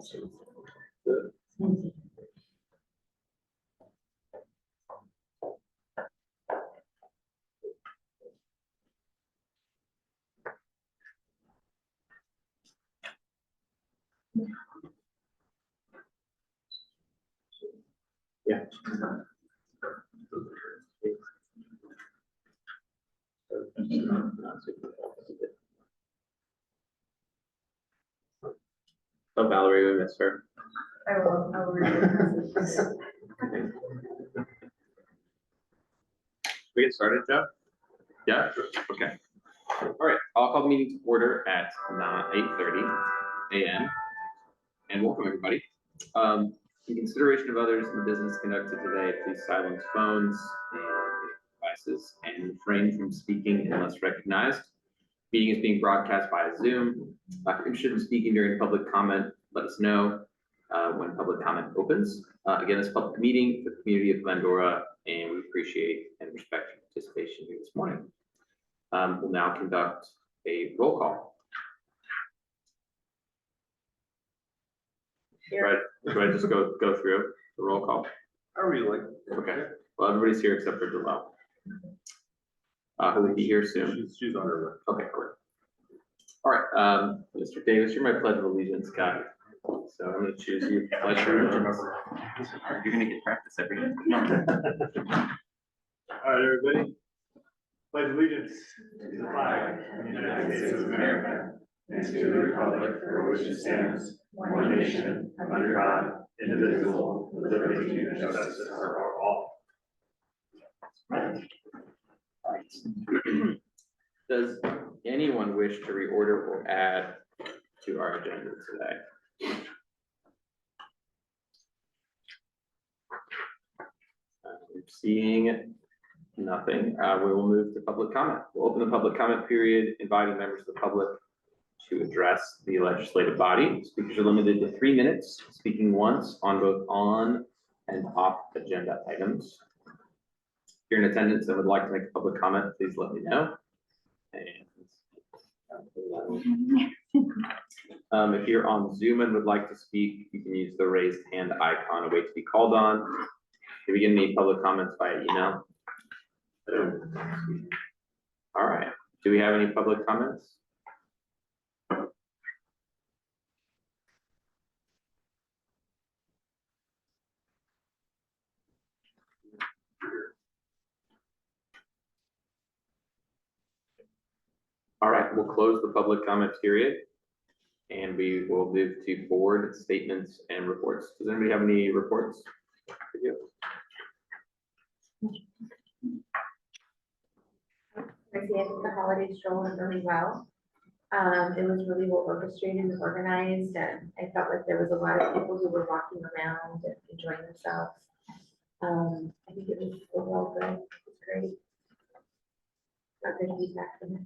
Yeah. Oh, Valerie, we missed her. I will read the message. We get started, Jeff? Yeah, okay. All right, I'll call the meeting to order at 8:30 a.m. and welcome everybody. In consideration of others in the business conducted today, please silence phones and devices and refrain from speaking unless recognized. Meeting is being broadcast via Zoom. If you're interested in speaking during public comment, let us know when public comment opens. Again, it's a public meeting for the community of Glendora, and we appreciate and respect your participation here this morning. We'll now conduct a roll call. Right, should I just go through the roll call? How are you like? Okay, well, everybody's here except for Joelle. Who will be here soon. She's on her way. Okay, great. All right, Mr. Davis, you're my pledge of allegiance guy. So I'm going to choose you. Pledge of allegiance. You're going to get practice every day. All right, everybody. Pledge allegiance to the flag of the United States of America and to the republic for which it stands, one nation, under God, indivisible, with liberty and justice for all. Does anyone wish to reorder or add to our agenda today? Seeing nothing, we will move to public comment. We'll open the public comment period, inviting members of the public to address the legislative body. Speakers are limited to 3 minutes, speaking once on both on and off agenda items. If you're in attendance and would like to make a public comment, please let me know. And if you're on Zoom and would like to speak, you can use the raised hand icon and wait to be called on. If you get any public comments via email. All right, do we have any public comments? All right, we'll close the public comment period and we will move to board statements and reports. Does anybody have any reports? I think the holiday stroll went really well. It was really well orchestrated and organized, and I felt like there was a lot of people who were walking around and enjoying themselves. I think it was overall good. It was great. Got good feedback from it.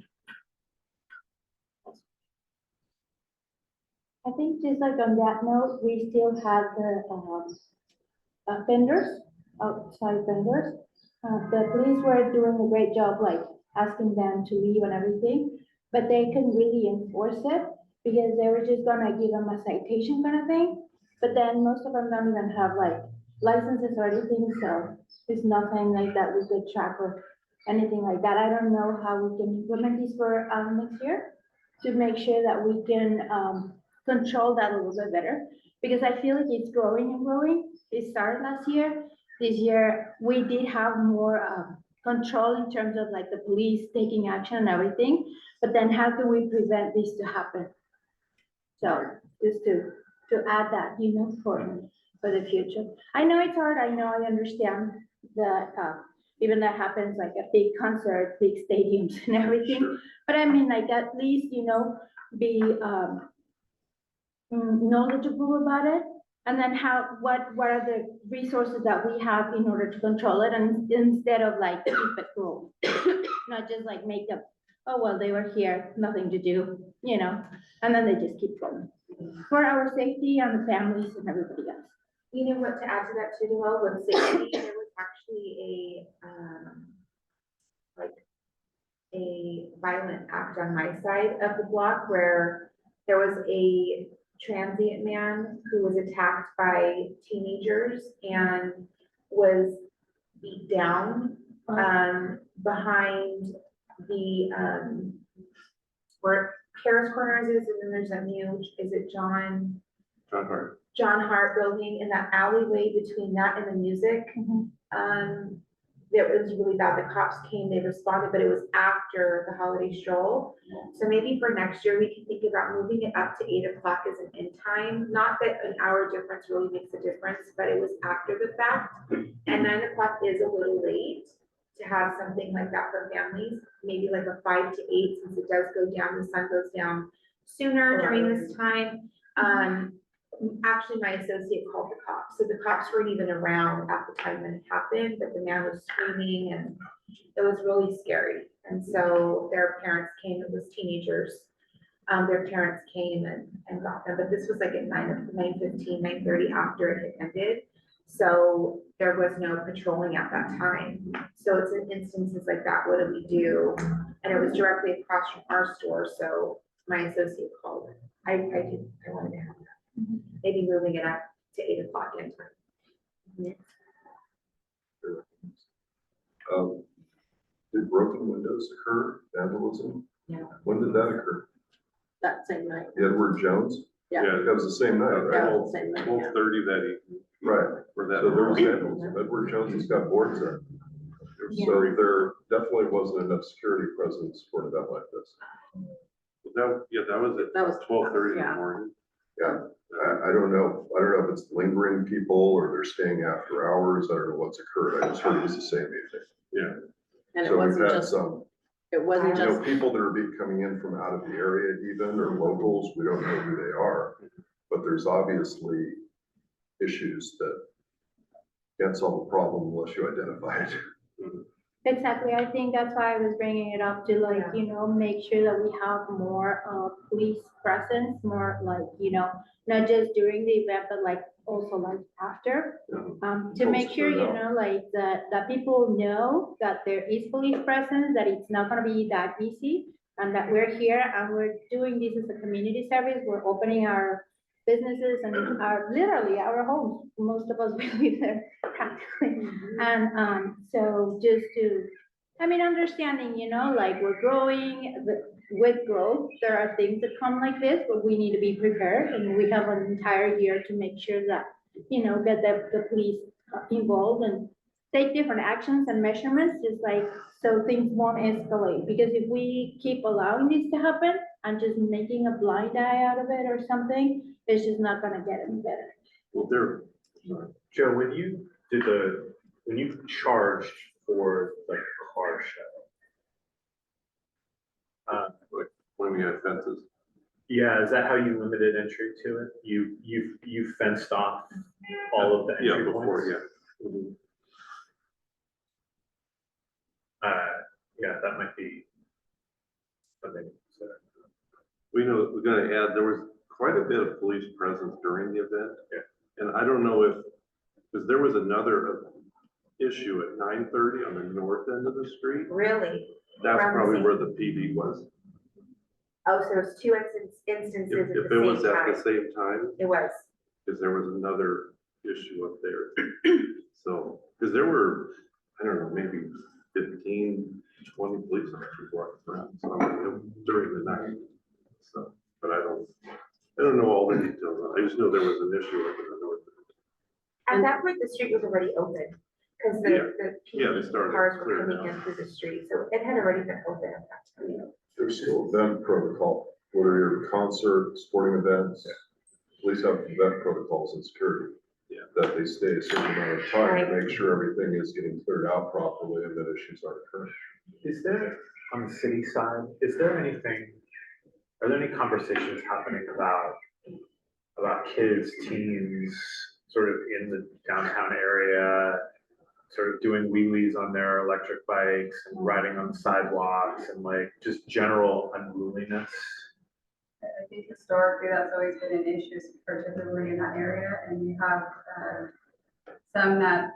I think just like on that note, we still have the vendors, outside vendors. The police were doing a great job, like asking them to leave and everything, but they couldn't really enforce it because they were just gonna give them a citation kind of thing. But then most of them don't even have like licenses or anything, so there's nothing like that we could track or anything like that. I don't know how we can implement this for next year to make sure that we can control that a little bit better, because I feel like it's growing and growing. It started last year. This year, we did have more control in terms of like the police taking action and everything, but then how can we prevent this to happen? So just to add that, you know, for the future. I know it's hard. I know, I understand that even that happens like a big concert, big stadiums and everything. Sure. But I mean, like at least, you know, be knowledgeable about it, and then what are the resources that we have in order to control it, and instead of like keep it cool, not just like make up, oh well, they were here, nothing to do, you know, and then they just keep going for our safety and the families and everybody else. You know what, to add to that too, Joelle, with safety, there was actually a violent act on my side of the block where there was a transient man who was attacked by teenagers and was beat down, behind the, where Karis Corners is, and then there's a new, is it John Hart. Building, in that alleyway between that and the music. It was really bad. The cops came, they responded, but it was after the holiday stroll. So maybe for next year, we can think about moving it up to 8 o'clock as an end time. Not that an hour difference really makes a difference, but it was after the fact. And 9 o'clock is a little late to have something like that for families. Maybe like a 5 to 8, since it does go down, the sun goes down sooner during this time. Actually, my associate called the cops, so the cops weren't even around at the time when it happened, but the man was screaming and it was really scary. And so their parents came, it was teenagers. Their parents came and got them, but this was like at 9:15, 9:30 after it had ended. So there was no patrolling at that time. So it's in instances like that, what do we do? And it was directly across from our store, so my associate called. I wanted to have that. Maybe moving it up to 8 o'clock in time. Did broken windows occur, vandalism? Yeah. When did that occur? That same night. Edward Jones? Yeah. That was the same night, right? That was the same night, yeah. 12:30 that evening. Right. For that. So there was vandalism. Edward Jones has got boards there. So there definitely wasn't enough security presence for an event like this. That was at That was 12:30 in the yeah. I morning. don't know. I don't know if it's lingering people or they're staying after hours. I don't know what's occurred. I just heard it was the same evening. Yeah. And it So we've wasn't had just, some, it wasn't you know, just, people that are coming in from out of the area even, or locals, we don't know who they are. But there's obviously issues that can't solve a problem unless you identify it. Exactly, I think that's why I was bringing it up to like, you know, make sure that we have more police presence, more like, you know, not just during the event, but like also like after. To make sure, you know, like that people know that there is police presence, that it's not gonna be that easy, and that we're here and we're doing this as a community service. We're opening our businesses and our, literally our homes. Most of us live there practically. And so just to, I mean, understanding, you know, like we're growing, with growth, there are things that come like this, but we need to be prepared. And we have an entire year to make sure that, you know, get the police involved and take different actions and measurements, just like, so things won't escalate. Because if we keep allowing this to happen and just making a blind eye out of it or something, it's just not gonna get any better. Well, there, Joe, when you charged for like car show, when we had fences. yeah, is that how you limited entry to it? You fenced off all of the Yeah, entry before, points? yeah. Mhm. Yeah, that might be something. We know, we're gonna add, there was quite a bit of police presence during the event. Yeah. And I don't know if, because there was another issue at 9:30 on the north end of the street. Really? That's Around the probably same- where the PD was. Oh, so there's two instances If at the if it was same at the time. same time, It was. because there was another issue up there. So, because there were, I don't know, maybe 15, 20 police officers walking around during the night. So, but I don't know all the details. I just know there was an issue up in the north. At that point, the street was already open, because Yeah. the Yeah, they PD started cars were clearing coming out. in through the street, so it had already been open at that time. There's still event protocol, whether you're concert, sporting events, police have event protocols and security. Yeah. That they stay a certain amount of time to make sure everything is getting cleared out properly and that issues aren't occurring. Is there, on the city side, is there anything, are there any conversations happening about kids, teens, sort of in the downtown area, sort of doing wheelies on their electric bikes and riding on the sidewalks and like just general unruliness? I think historically, that's always been an issue, particularly in that area, and you have some that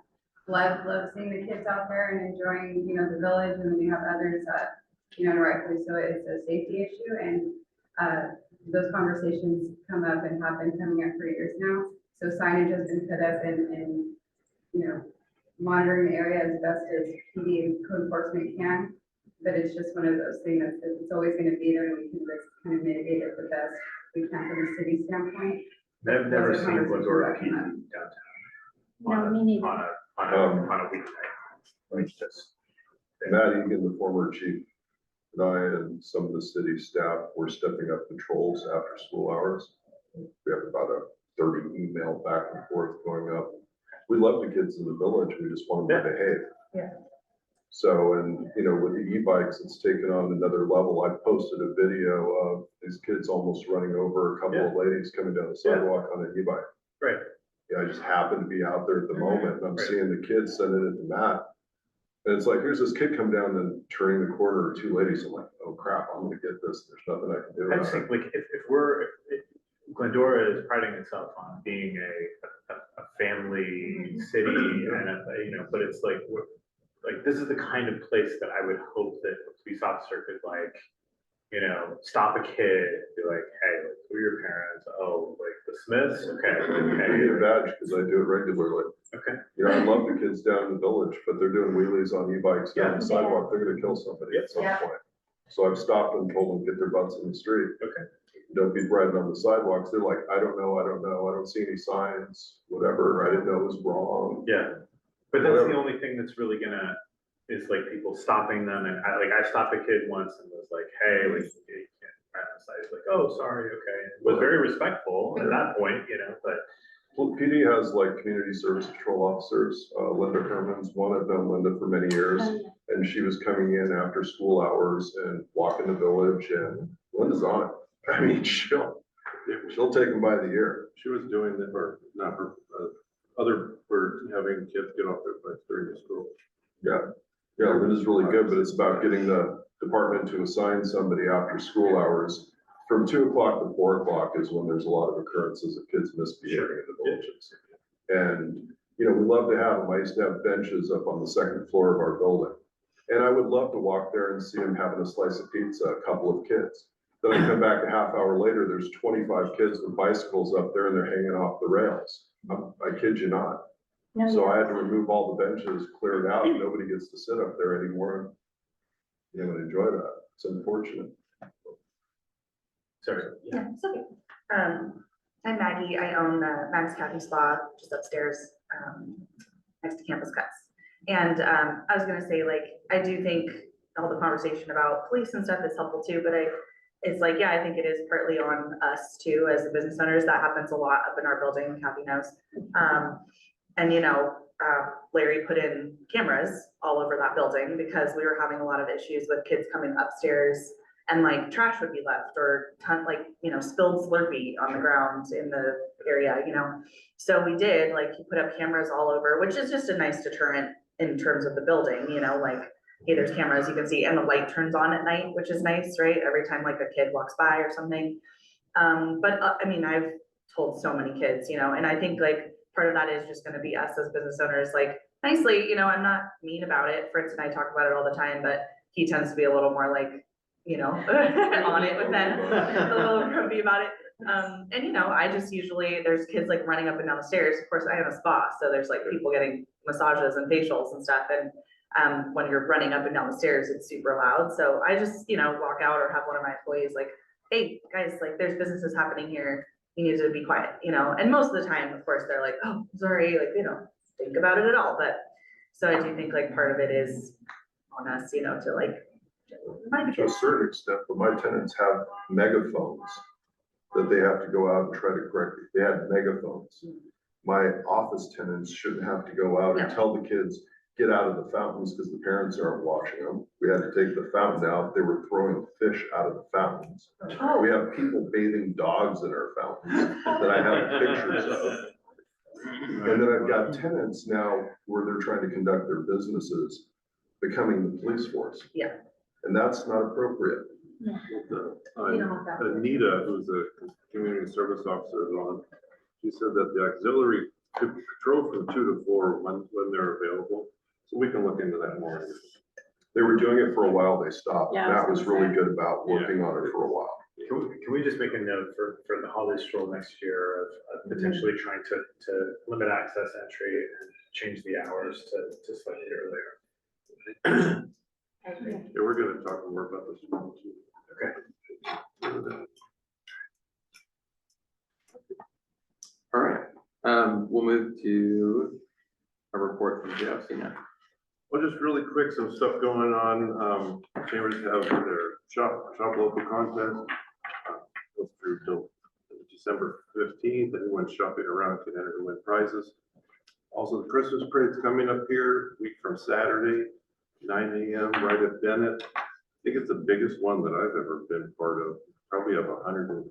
love seeing the kids out there and enjoying, you know, the village, and then you have others that, you know, rightfully so, it's a safety issue, and those conversations come up and have been coming up for years now. So signage has been put up and, you know, monitoring the area as best as PD and code enforcement can. But it's just one of those things that it's always gonna be there, and we can just kind of mitigate it the best we can from a city standpoint. I've never Those are seen Glendora conversations that PD come up. downtown. No, me neither. On a weeknight. Like just. Matt Egan, the former chief, and I and some of the city staff were stepping up patrols after school hours. We have about a 30 email back and forth going up. We love the kids in the village, we just want them to behave. Yeah. So, and you know, with the e-bikes, it's taken on another level. I posted a video of these kids almost running over a couple of ladies coming down the sidewalk on an e-bike. Right. Yeah, I just happened to be out there at the moment, and I'm Right. seeing the kids sending it to Matt. And it's like, here's this kid come down and turning the corner, two ladies, I'm like, oh crap, I'm gonna get this, there's nothing I can do I about just it. think like if Glendora is priding itself on being a family city and you know, but it's like, this is the kind of place that I would hope that a police officer could like, you know, stop a kid, be like, hey, like, who are your parents? Oh, like the Smiths? Okay, I need a okay. badge because I do it regularly. Okay. You know, I love the kids down in the village, but they're doing wheelies on e-bikes down the Yeah. sidewalk, they're gonna kill somebody at some Yeah. point. So I've stopped and told them, get their butts in the street. Okay. Don't be riding on the sidewalks. They're like, I don't know, I don't see any signs, whatever, I didn't know it was wrong. Yeah, but that's the only thing that's really gonna, is like people stopping them, and I stopped a kid once and was like, hey, like, you can't ride on the side, he's like, oh, sorry, okay, and was very respectful at that point, you know, but. Well, PD has like community service patrol officers, Linda Herman's one. I've known Linda for many years. And she was coming in after school hours and walking the village, and Linda's on it. I mean, she'll take them by the ear. She was doing that, or not for, for having kids get off their bikes during the school. Yeah, yeah, Linda's really good, but it's about getting the department to assign somebody after school hours. From 2 o'clock to 4 o'clock is when there's a lot of occurrences of kids misbehaving in the villages. And, you know, we love to have them. I used to have benches up on the second floor of our building. And I would love to walk there and see them having a slice of pizza, a couple of kids. Then I come back a half hour later, there's 25 kids with bicycles up there and they're hanging off the rails. I kid you not. No, So yeah. I had to remove all the benches, clear it out, and nobody gets to sit up there anymore. You know, and enjoy that. It's unfortunate. Sorry. Yeah, it's okay. I'm Maggie. I own Max County Spa just upstairs, next to Campus Cuts. And I was gonna say, like, I do think all the conversation about police and stuff is helpful too, but it's like, yeah, I think it is partly on us too, as the business owners. That happens a lot up in our building, Kathy knows. And you know, Larry put in cameras all over that building because we were having a lot of issues with kids coming upstairs and like trash would be left or you know, spilled Slurpee on the ground in the area, you know? So we did, like, he put up cameras all over, which is just a nice deterrent in terms of the building, you know, like, hey, there's cameras you can see, and the light turns on at night, which is nice, right? Every time like a kid walks by or something. But I mean, I've told so many kids, you know, and I think like part of that is just gonna be us as business owners, like nicely, you know, I'm not mean about it. Fritz and I talk about it all the time, but he tends to be a little more like, you know, on it with them, a little grumpy about it. And you know, I just usually, there's kids like running up and down the stairs. Of course, I have a spa, so there's like people getting massages and facials and stuff. And when you're running up and down the stairs, it's super loud. So I just, you know, walk out or have one of my employees like, hey, guys, like there's businesses happening here. You need to be quiet, you know? And most of the time, of course, they're like, oh, sorry, like they don't think about it at all. But so I do think like part of it is on us, you know, to like, To a certain extent, but my tenants have megaphones that they have to go out and try to correct it. They have megaphones. My office tenants shouldn't have to go out and No. tell the kids, get out of the fountains because the parents aren't washing them. We had to take the fountain out. They were throwing fish out of the fountains. oh, We have people bathing dogs in our fountains that I have pictures of. And then I've got tenants now where they're trying to conduct their businesses, becoming the police force. Yeah. And that's not appropriate. The, you don't want that. Anita, who's a community service officer, is on, she said that the auxiliary could patrol from 2 to 4 when they're available. So we can look into that more. They were doing it for a while, they stopped. Yeah, I was Matt was gonna really say. good about working on it for a while. Can we just make a note for the holiday stroll next year of potentially trying to limit access entry and change the hours to slightly earlier? I agree. Yeah, we're gonna talk more about this tomorrow too. Okay. All right, we'll move to a report from Jeff. Well, just really quick, some stuff going on. Chambers have their shop local contest. Goes through till December 15th. Anyone shopping around can enter to win prizes. Also, the Christmas parade's coming up here, week from Saturday, 9 a.m. right at Bennett. I think it's the biggest one that I've ever been part of. Probably have 130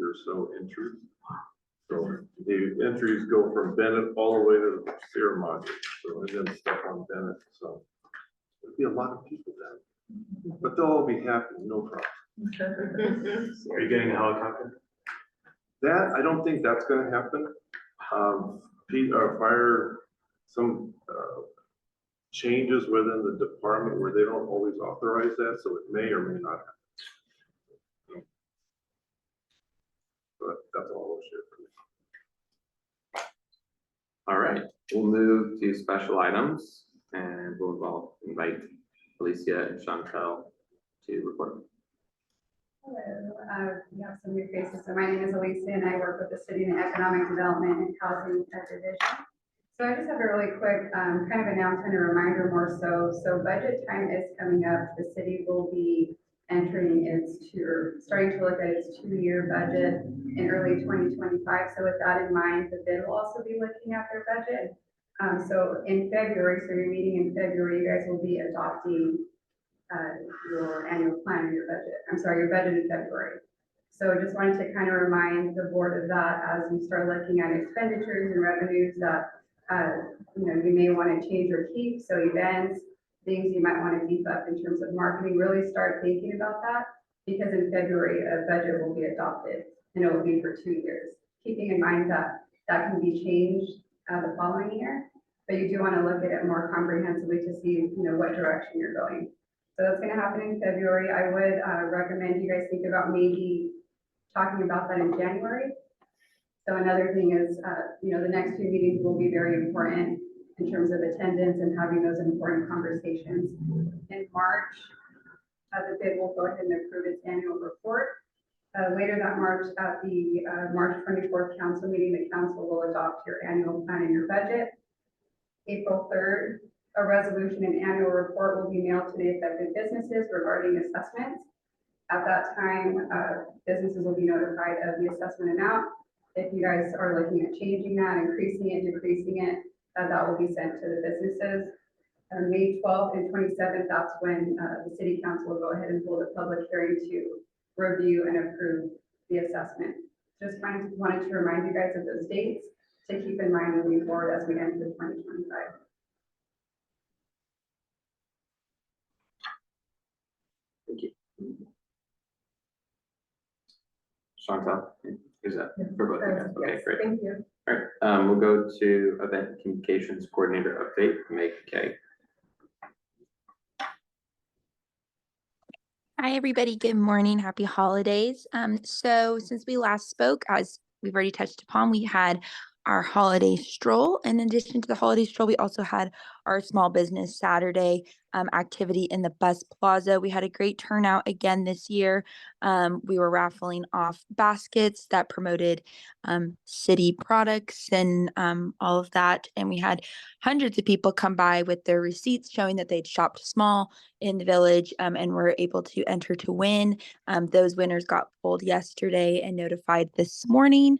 or so entries. So the entries go from Bennett all the way to the ceremony. So and then stuff on Bennett. So there'll be a lot of people then, but they'll all be happy, no problem. Are you getting a helicopter? That, I don't think that's gonna happen. Fire, some changes within the department where they don't always authorize that, so it may or may not happen. But that's all I'll share for me. All right, we'll move to special items and we'll invite Alicia and Chantel to report. Hello, we have some new faces. So my name is Elisa and I work with the City and Economic Development and Housing Division. So I just have a really quick kind of announcement, a reminder more so. So budget time is coming up. The city will be entering starting to look at its 2-year budget in early 2025. So with that in mind, the bid will also be looking at their budget. So in February, so your meeting in February, you guys will be adopting your annual plan and your budget in February. So I just wanted to kind of remind the board of that as we start looking at expenditures and revenues that, you may want to change or keep. So events, things you might want to beef up in terms of marketing, really start thinking about that because in February, a budget will be adopted and it will be for 2 years. Keeping in mind that that can be changed the following year, but you do want to look at it more comprehensively to see, what direction you're going. So that's going to happen in February. I would recommend you guys think about maybe talking about that in January. So another thing is, the next 2 meetings will be very important in terms of attendance and having those important conversations. In March, the bid will go ahead and approve its annual report. Later that March, at the March 24th council meeting, the council will adopt your annual plan and your budget. April 3rd, a resolution and annual report will be mailed to the affected businesses regarding assessments. At that time, businesses will be notified of the assessment amount. If you guys are looking at changing that, increasing it, decreasing it, that will be sent to the businesses. May 12th and 27th, that's when the city council will go ahead and hold a public hearing to review and approve the assessment. Just wanted to remind you guys of those dates to keep in mind moving forward as we enter 2025. Thank you. Chantel, is that for both of you guys? Okay, great. Thank you. All right, we'll go to event communications coordinator update, Meg Kay. Hi, everybody. Good morning. Happy holidays. So since we last spoke, as we've already touched upon, we had our holiday stroll. In addition to the holiday stroll, we also had our small business Saturday activity in the bus plaza. We had a great turnout again this year. We were raffling off baskets that promoted city products and all of that. And we had hundreds of people come by with their receipts showing that they'd shopped small in the village and were able to enter to win. Those winners got pulled yesterday and notified this morning.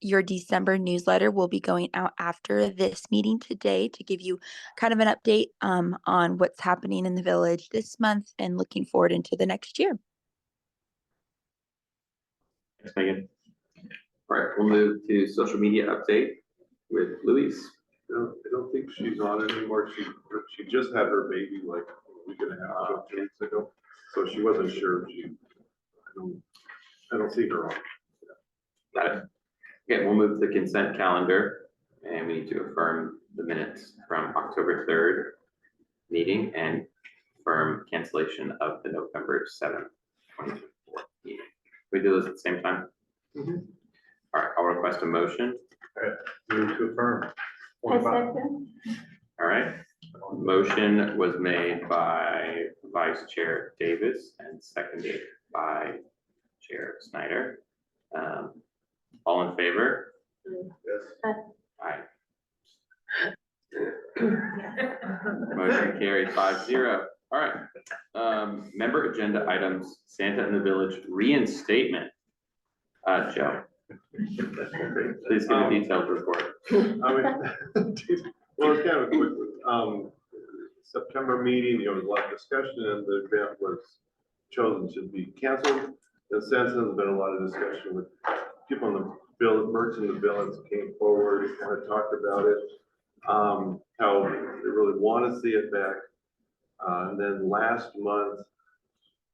Your December newsletter will be going out after this meeting today to give you kind of an update on what's happening in the village this month and looking forward into the next year. Thanks, Megan. All right, we'll move to social media update with Louise. I don't think she's on anymore. She just had her baby like a week and a half ago, 2 weeks ago. So she wasn't sure. I don't see her on. Got it. Okay, we'll move to the consent calendar and we need to affirm the minutes from October 3rd meeting and affirm cancellation of the November 7th, 2024 meeting. We do this at the same time? Mhm. All right, I'll request a motion. Move to affirm. I second. All right, motion was made by Vice Chair Davis and seconded by Chair Snyder. All in favor? Yes. Aye. Motion carried 5-0. All right. Member agenda items, Santa in the Village reinstatement. Joe, please give a detailed report. I mean, well, it's kind of a quick, September meeting, there was a lot of discussion and the event was chosen to be canceled. And since then, there's been a lot of discussion with people in the bill, merchants in the village came forward and kind of talked about it. How they really want to see it back. And then last month,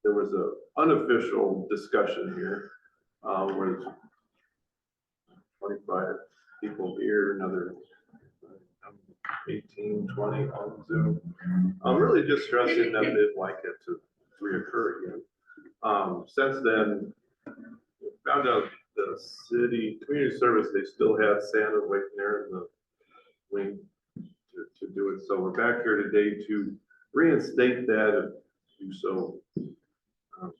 there was a unofficial discussion here, where 25 people here, another 18, 20 on Zoom. I'm really just stressing that they'd like it to reoccur again. Since then, we found out the city community service, they still had Santa waiting there in the wing to do it. So we're back here today to reinstate that if you so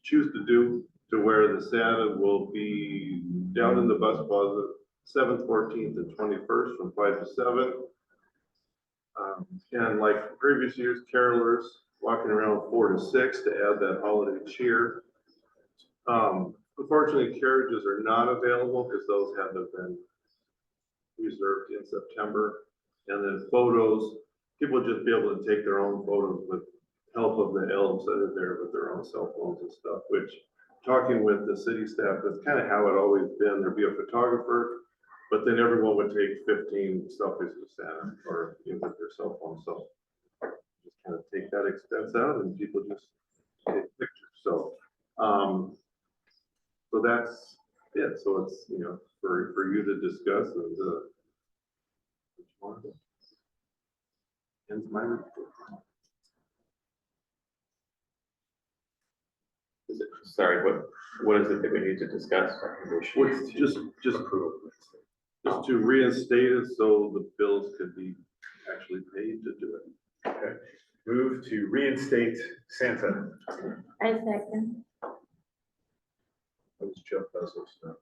choose to do, to where the Santa will be down in the bus plaza 7th, 14th, and 21st from 5 to 7. And like previous years, carolers walking around 4 to 6 to add that holiday cheer. Unfortunately, carriages are not available because those have been reserved in September. And then photos, people will just be able to take their own photos with help of the elves that are there with their own cell phones and stuff, which talking with the city staff, that's kind of how it always been. There'd be a photographer, but then everyone would take 15 selfies with Santa or with their cell phone. So just kind of take that expense out and people just take pictures. So, so that's it. So it's, you know, for you to discuss and ends my report. Sorry, what is it that we need to discuss? What's just to reinstate it so the bills could be actually paid to do it. Okay. Move to reinstate Santa. I second. That was Jeff Bezos now.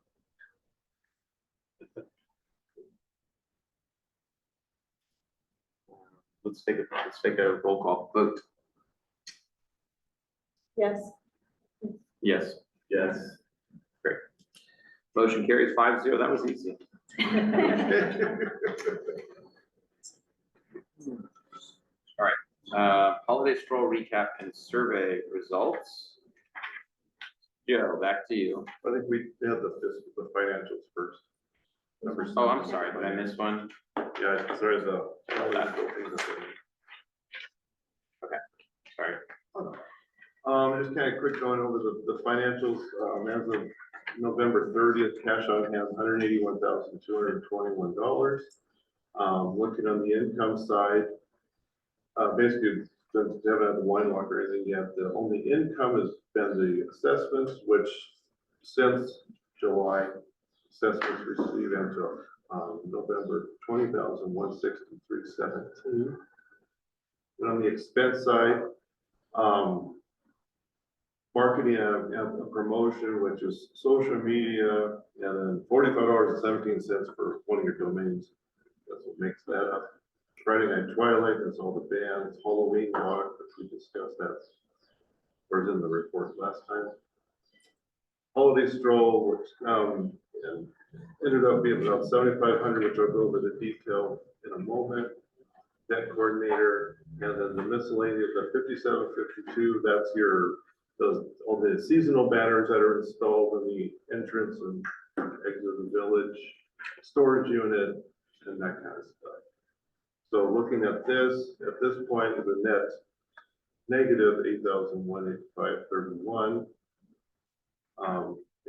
Let's take a roll call vote. Yes. Yes. Yes. Great. Motion carries 5-0. That was easy. All right. Holiday stroll recap and survey results. Joe, back to you. I think we had the financials first. Numbers. Oh, I'm sorry. Did I miss one? Yeah, there's a. Sorry. Just kind of quick going over the financials, as of November 30th, cash on hand, $181,221. Looking on the income side, basically, since we haven't had the wine walk or anything yet, the only income has been the assessments, which since July, assessments received until November, $20,163.17. And on the expense side, marketing and promotion, which is social media, and then $45.17 for one of your domains. That's what makes that up. Friday Night Twilight, that's all the bands. Halloween walk, which we discussed, that's was in the report last time. Holiday stroll, which and ended up being about 7,500, which I'll go over the detail in a moment. Debt coordinator, and then the miscellaneous, the 5752, that's all the seasonal banners that are installed in the entrance and exit of the village, storage unit, and that kind of stuff. So looking at this point, is a net negative $8,185.31.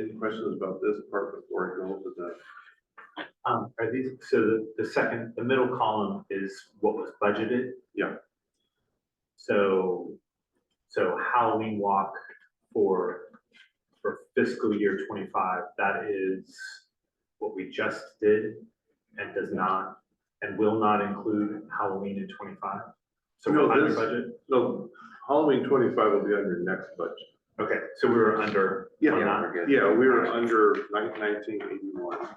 Any questions about this part before I go over that? Are these, so the middle column is what was budgeted? Yeah. So Halloween walk for for fiscal year 25, that is what we just did and does not, and will not include Halloween in 25? So No, we're under this- budget? No, Halloween 25 will be on your next budget. Okay, so we were under. Yeah, on that? we're good. Yeah, we were under 1981.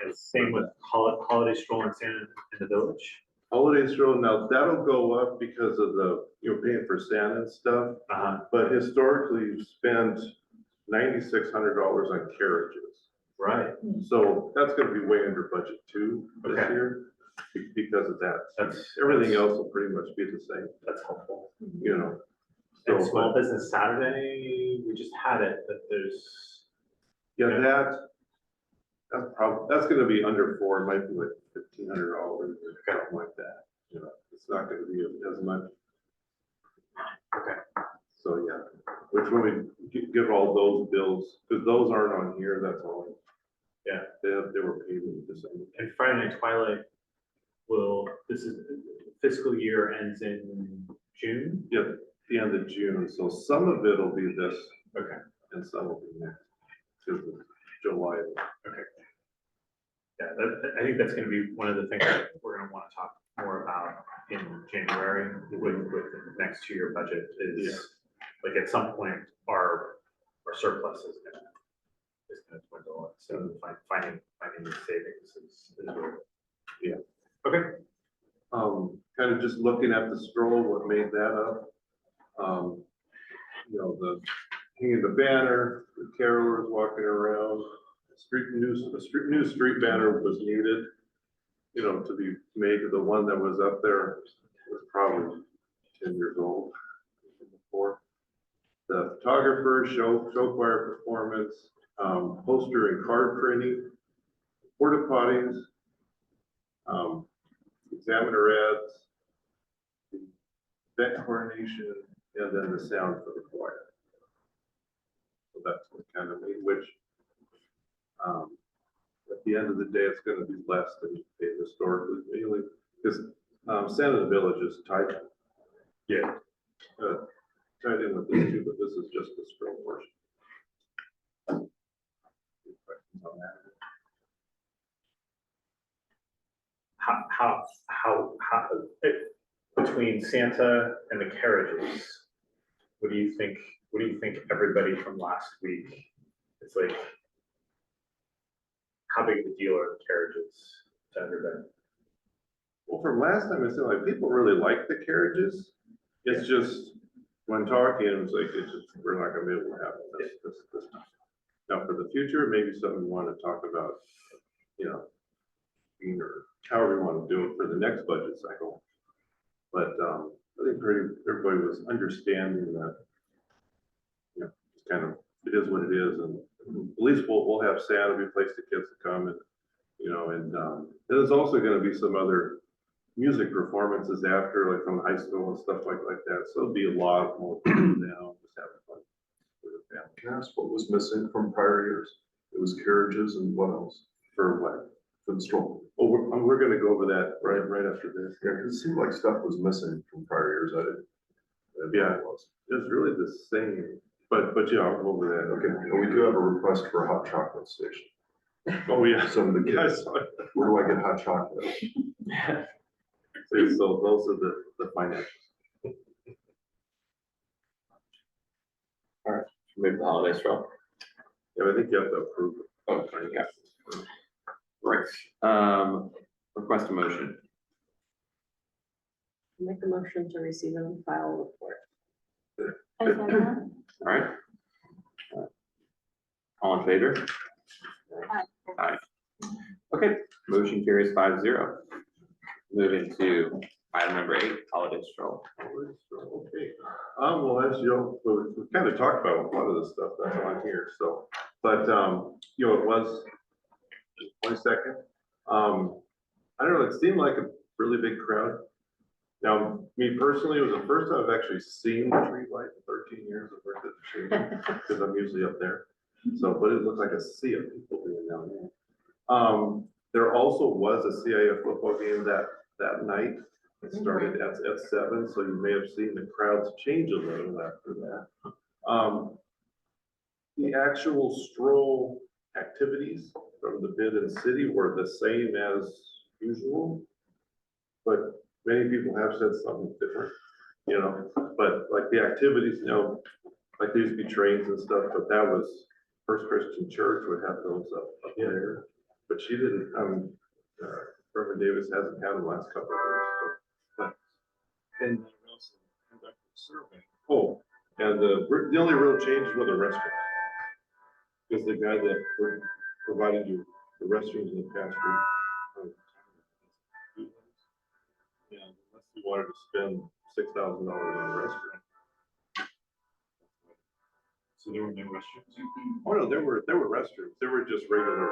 And same with holiday stroll and Santa in the village? Holiday stroll, now that'll go up because of the, paying for Santa and stuff, but historically you spent $9,600 on carriages. Right, So that's gonna be way under budget too this Okay. year because of that. that's. Everything else will pretty much be the same, That's helpful. you know. And So, Small Business Saturday, we just had it, but there's, yeah, that's gonna be under four, it might be like $1,500 or something like that, it's not gonna be as much. okay, So, yeah, which when we give all those bills, because those aren't on here, that's all. Yeah. They were paid in December. and Friday Night Twilight this is fiscal year ends in June? Yeah, the end of June, so some of it'll be this. Okay. And some will be next, because of July. Yeah, I think that's gonna be one of the things that we're gonna wanna talk more about in January with the next 2-year budget is, like, at some point, our surplus is gonna dwindle, so finding the savings is really. Yeah. Okay, Kind of just looking at the stroll, what made that up. The hanging the banner, the carolers walking around, the new street banner was needed, to be made. The one that was up there was probably 10 years old before. The photographer, show choir performance, poster and card printing, porta potties, examiner ads, the event coordination, and then the sound for the choir. So that's what kind of made, which, at the end of the day, it's gonna be less than you paid historically, mainly, because, Santa Village is tied. Yeah. Tied in with this too, but this is just the stroll portion. Any questions on that? Between Santa and the carriages, what do you think everybody from last week, it's like, how big of a deal are the carriages to everybody? Well, from last time, it seemed like people really like the carriages. It's just, when talking, it was like, we're not gonna be able to have this time. Now, for the future, maybe something we want to talk about, or however you want to do it for the next budget cycle. But, I think everybody was understanding that, it's kind of, it is what it is, and at least we'll have Santa, be a place the kids to come, and, there's also gonna be some other music performances after, like from high school and stuff like that, so it'll be a lot more now, just having fun with the family. Can I ask what was missing from prior years? It was carriages and what else For what? for the stroll? Oh, we're gonna go over that right after this. Yeah, 'cause it seemed like stuff was missing from prior years. I didn't. Yeah. It was. It's really the same, but yeah, I'll go over that. Okay, and we do have a request for a hot chocolate station. Oh, yeah. Some of the Yeah, I kids, saw it. where do I get hot chocolate? So those are the financials. Move the holiday stroll. Yeah, I think you have to approve it. Oh, yeah. Right, request a motion. Make a motion to receive and file report. I said that. All right. All in favor? Aye. Okay, motion carries 5-0. Moving to item number 8, holiday stroll. Okay, well, as you know, we kind of talked about a lot of the stuff that's on here, so, but, it was 22nd. I don't know, it seemed like a really big crowd. Now, me personally, it was the first time I've actually seen the tree light in 13 years of work at the tree, because I'm usually up there. So, but it looked like a sea of people being down there. There also was a CIF football game that night. It started at 7, so you may have seen the crowds change a little after that. The actual stroll activities from the bid and city were the same as usual. But many people have said something different, you know, but like the activities, you know, like there used to be trains and stuff, but that was First Christian Church would have those up there. But she didn't, Reverend Davis hasn't had them last couple of years, but. And also conducted a survey. Oh, and the only real changes were the restrooms. Because the guy that provided you the restrooms in the past week. Yeah, unless you wanted to spend $6,000 on a restroom. So there were no restrooms? Oh, no, there were restrooms. There were just regular.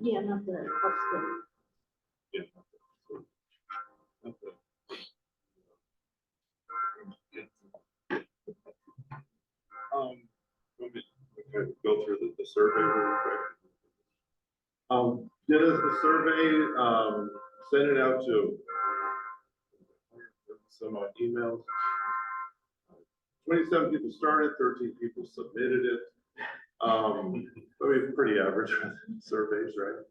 Yeah, not the upstairs. Yeah. Let me kind of go through the survey really quick. Did the survey, send it out to some emails. 27 people started, 13 people submitted it. I mean, pretty average surveys, right?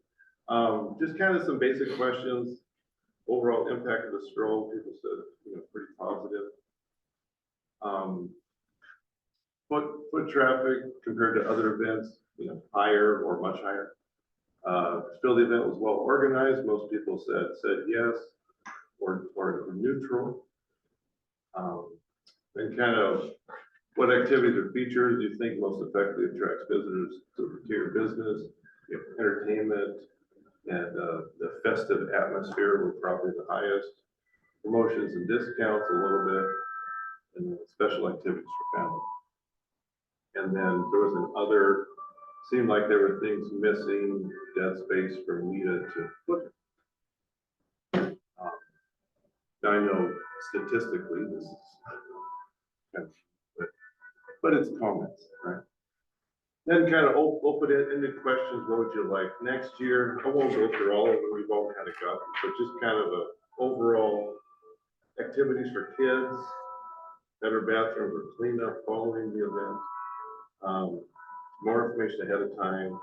Just kind of some basic questions. Overall impact of the stroll, people said, you know, pretty positive. Foot traffic compared to other events, you know, higher or much higher. Still, the event was well organized. Most people said yes or neutral. And kind of what activities or features do you think most effectively attracts visitors to your business? You know, entertainment and the festive atmosphere were probably the highest. Promotions and discounts a little bit, and then special activities for families. And then there was an other, seemed like there were things missing, dead space from Lita to Footer. Now I know statistically this is kind of, but it's comments, right? Then kind of open-ended questions. What would you like next year? I won't go through all of them. We've all kind of got them, but just kind of a overall activities for kids, better bathrooms or cleanup following the event. More information ahead of time.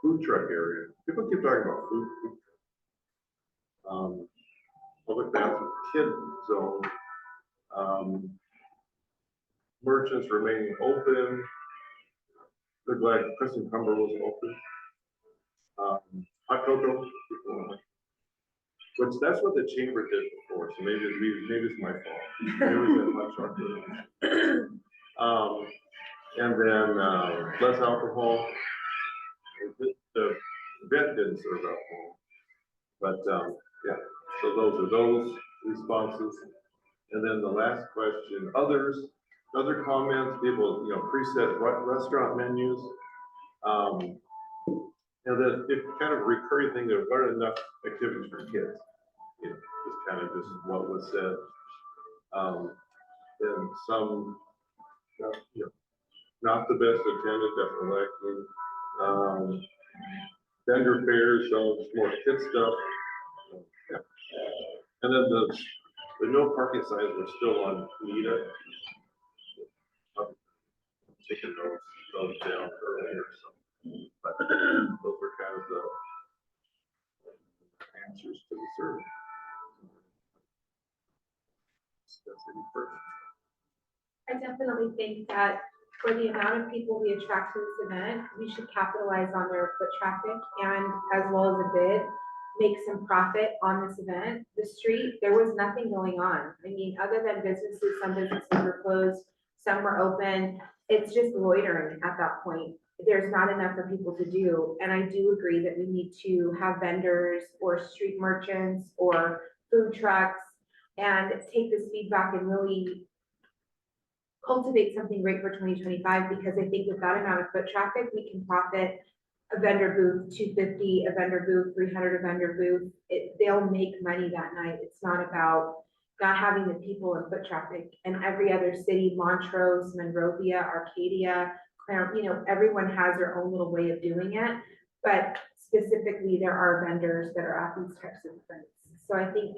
Food truck area. People keep talking about food. Public bathroom, kid zone. Merchants remaining open. They're glad Kristen Cumber wasn't open. Hot cocoa, which that's what the chamber did before, so maybe it's my fault. Maybe it was hot chocolate. And then less alcohol. The event didn't serve alcohol, but yeah. So those are those responses. And then the last question: other comments. People, you know, preset restaurant menus. And then it kind of recurring thing of what are enough activities for kids. You know, just kind of just what was said. And some, you know, not the best attended, definitely. Vendor fairs, so more kid stuff. Yeah. And then the no parking signs were still on Nita. Taking those down earlier, so. But those were kind of the answers to the survey. That's any first. I definitely think that for the amount of people we attract to this event, we should capitalize on their foot traffic and as well as a bid, make some profit on this event. The street, there was nothing going on. I mean, other than businesses, some businesses were closed, some were open. It's just loitering at that point. There's not enough for people to do. And I do agree that we need to have vendors or street merchants or food trucks and take this feedback and really cultivate something great for 2025, because I think with that amount of foot traffic, we can profit. A vendor booth, 250, a vendor booth, 300, a vendor booth. They'll make money that night. It's not about not having the people in foot traffic. And every other city, Montrose, Monrovia, Arcadia, Claremont, you know, everyone has their own little way of doing it. But specifically, there are vendors that are at these types of events. So I think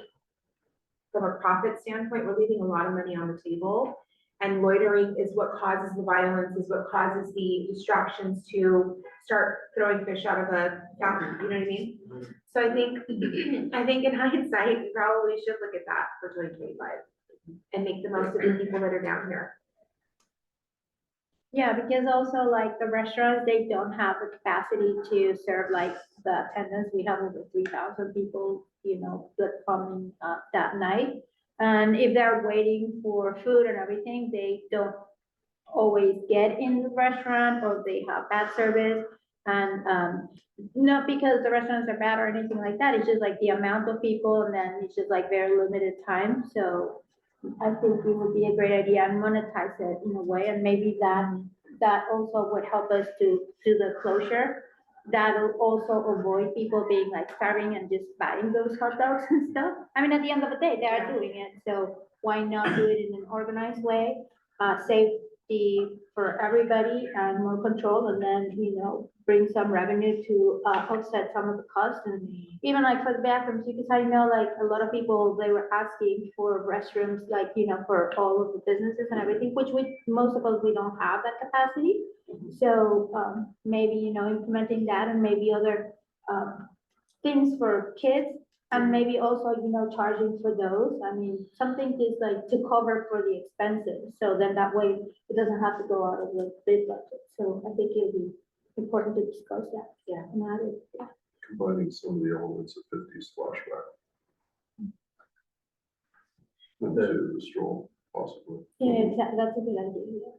from a profit standpoint, we're leaving a lot of money on the table. And loitering is what causes the violence, is what causes the distractions to start throwing fish out of a fountain, you know what I mean? So I think in hindsight, we probably should look at that for 2025 and make the most of the people that are down here. Yeah, because also like the restaurants, they don't have the capacity to serve like the attendance. We have over 3,000 people, that come in that night. And if they're waiting for food and everything, they don't always get in the restaurant, or they have bad service. And not because the restaurants are bad or anything like that, it's just like the amount of people, and then it's just like very limited time. So I think it would be a great idea and monetize it in a way, and maybe that also would help us to do the closure. That'll also avoid people being like starving and just buying those hot dogs and stuff. I mean, at the end of the day, they are doing it, so why not do it in an organized way? Safety for everybody and more control, and then, bring some revenue to offset some of the costs. And even like for the bathrooms, because I know like a lot of people, they were asking for restrooms, like, for all of the businesses and everything, which most of us, we don't have that capacity. So maybe, implementing that, and maybe other things for kids, and maybe also, charging for those. I mean, something is like to cover for the expenses. So then that way it doesn't have to go out of the bid budget. So I think it'll be important to discuss that. Yeah. Combining some of the elements of 50s flashback into the stroll, possibly. Yeah, exactly. That's a good idea.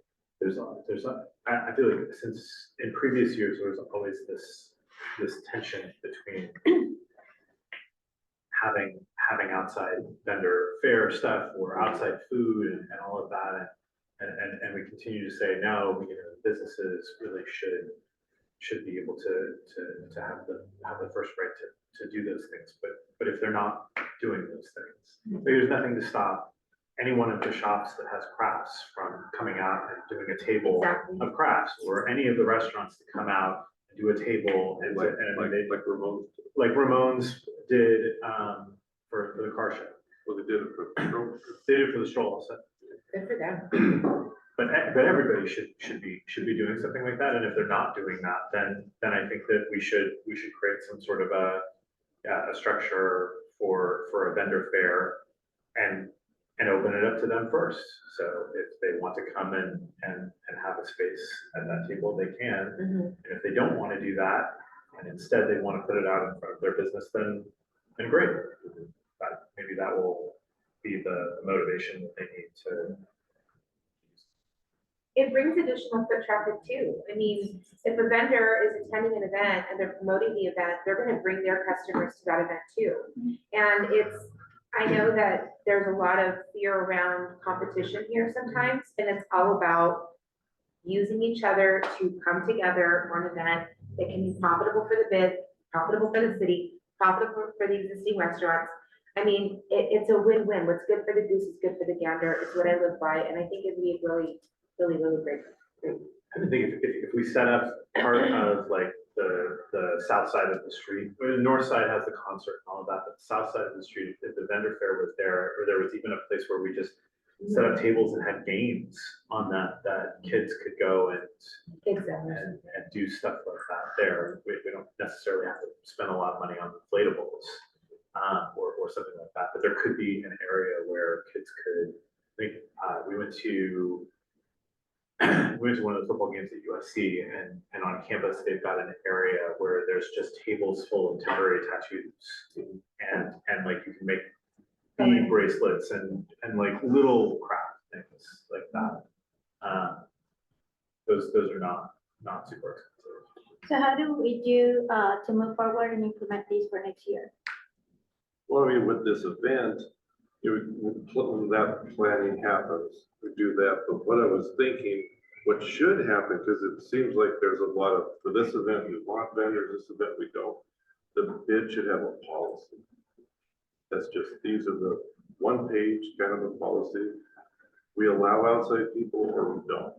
I feel like since in previous years, there was always this tension between having outside vendor fare stuff or outside food and all of that. And we continue to say, no, businesses really should be able to have the first right to do those things. But if they're not doing those things, there's nothing to stop any one of the shops that has crafts from coming out and doing a table of crafts, or any of the restaurants to come out and do a table and Like Ramones. Like Ramones did for the car show. Well, they did it for the stroll. They did it for the stroll also. Good for them. But everybody should be doing something like that. And if they're not doing that, then I think that we should create some sort of a structure for a vendor fair and open it up to them first. So if they want to come in and have a space at that table, they can. And if they don't want to do that, and instead they want to put it out in front of their business, then great. But maybe that will be the motivation that they need to. It brings additional foot traffic too. I mean, if a vendor is attending an event and they're promoting the event, they're going to bring their customers to that event too. And I know that there's a lot of fear around competition here sometimes, and it's all about using each other to come together for an event that can be profitable for the bid, profitable for the city, profitable for the existing restaurants. I mean, it's a win-win. What's good for the goose is good for the gander. It's what I live by, and I think it'd be really great. I think if we set up part of like the south side of the street, or the north side has the concert and all of that, but the south side of the street, if the vendor fair was there, or there was even a place where we just set up tables and had games on that kids could go and do stuff like that there. We don't necessarily have to spend a lot of money on inflatables or something like that, but there could be an area where kids could. I think we went to one of the football games at USC, and on campus they've got an area where there's just tables full of temporary tattoos, and like you can make bead bracelets and like little craft things like that. Those are not super expensive. So how do we do to move forward and implement these for next year? Well, I mean, with this event, when that planning happens, we do that. But what I was thinking, what should happen, because it seems like there's a lot of, for this event, we want vendors, this event, we don't. The bid should have a policy. That's just, these are the one page kind of a policy. We allow outside people or we don't.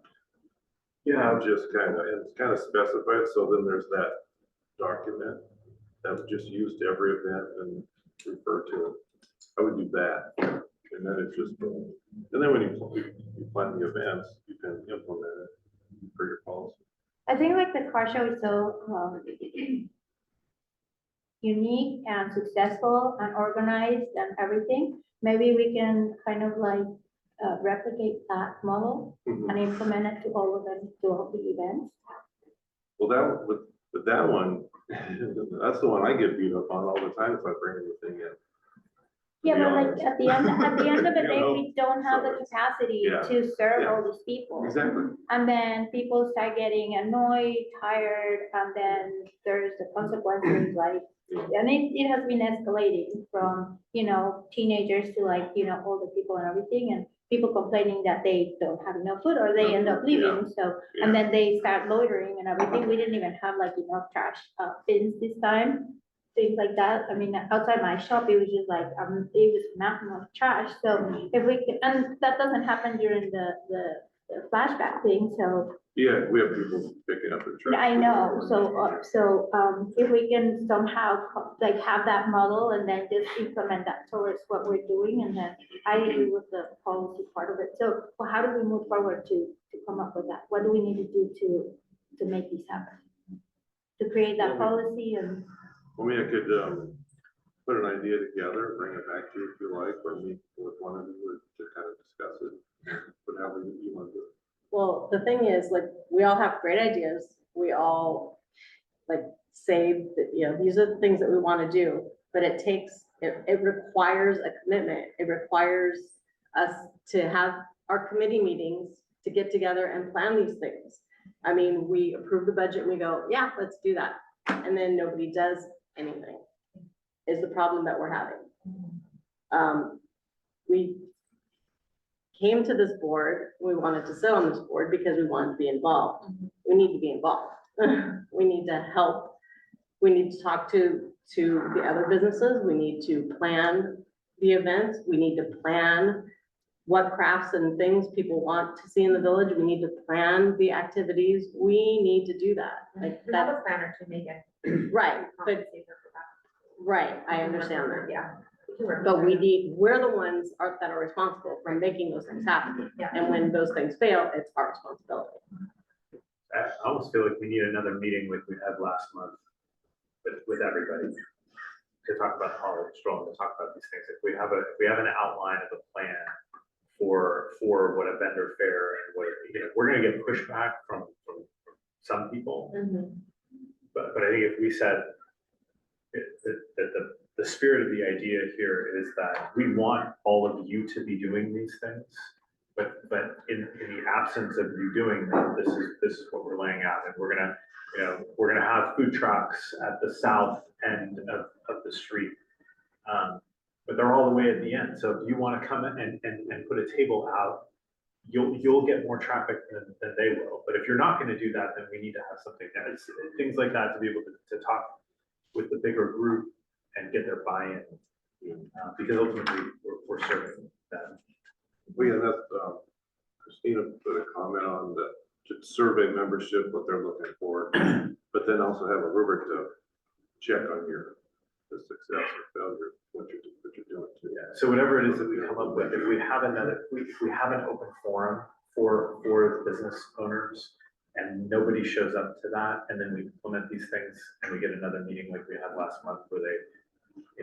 Yeah, Just kind of, and it's kind of specified. So then there's that document that's just used every event and refer to it. I would do that. And then it's just, and then when you plan the events, you can implement it for your policy. I think like the car show is so, unique and successful and organized and everything. Maybe we can kind of like, replicate that model and implement it to all of them, to all the events. Well, that, with that one, that's the one I get beat up on all the time if I bring anything in. Yeah, be but like honest. at the end of the You day, know, we don't have the so capacity yeah, to serve yeah. all these people. Exactly. And then people start getting annoyed, tired, and then there's the consequences like, and it has been escalating from, teenagers to like, older people and everything, and people complaining that they don't have enough food or they end up leaving, so, and then they start loitering and everything. We didn't even have like enough trash bins this time, things like that. I mean, outside my shop, it was just like, it was mountain of trash, so if we can, and that doesn't happen during the flashback thing, so. Yeah, we have people picking up the trash. I know, so, if we can somehow like have that model and then just implement that towards what we're doing, and then I agree with the policy part of it. So, well, how do we move forward to come up with that? What do we need to do to make this happen? To create that policy and, I mean, I could, put an idea together, bring it back to you if you like, or meet with one of you to kind of discuss it, but however you want to do it. Well, the thing is, like, we all have great ideas. We all like say that, these are the things that we want to do, but it requires a commitment. It requires us to have our committee meetings to get together and plan these things. I mean, we approve the budget and we go, yeah, let's do that. And then nobody does anything is the problem that we're having. We came to this board, we wanted to sit on this board because we wanted to be involved. We need to be involved. We need to help. We need to talk to the other businesses. We need to plan the events. We need to plan what crafts and things people want to see in the village. We need to plan the activities. We need to do that. Like We have that, a planner to make it. right, but, Compensate her for that. right, I understand that. Yeah. can work But with we that. we're the ones that are responsible for making those things happen. Yeah. And when those things fail, it's our responsibility. I almost feel like we need another meeting like we had last month with everybody to talk about the holiday stroll, to talk about these things. If we have an outline of a plan for what a vendor fair and what, we're gonna get pushback from some people. Mhm. But I think if we said that the spirit of the idea here is that we want all of you to be doing these things, but in the absence of you doing them, this is what we're laying out, and we're gonna have food trucks at the south end of the street. But they're all the way at the end, so if you wanna come in and put a table out, you'll get more traffic than they will. But if you're not gonna do that, then we need to have something that is, things like that, to be able to talk with the bigger group and get their buy-in. Because ultimately, we're serving them. Well, yeah, that's, Christina put a comment on the survey membership, what they're looking for, but then also have a rubric to check on the success or failure, what you're doing too. Yeah, so whatever it is that we come up with, if we have an open forum for the business owners and nobody shows up to that, and then we implement these things and we get another meeting like we had last month where they,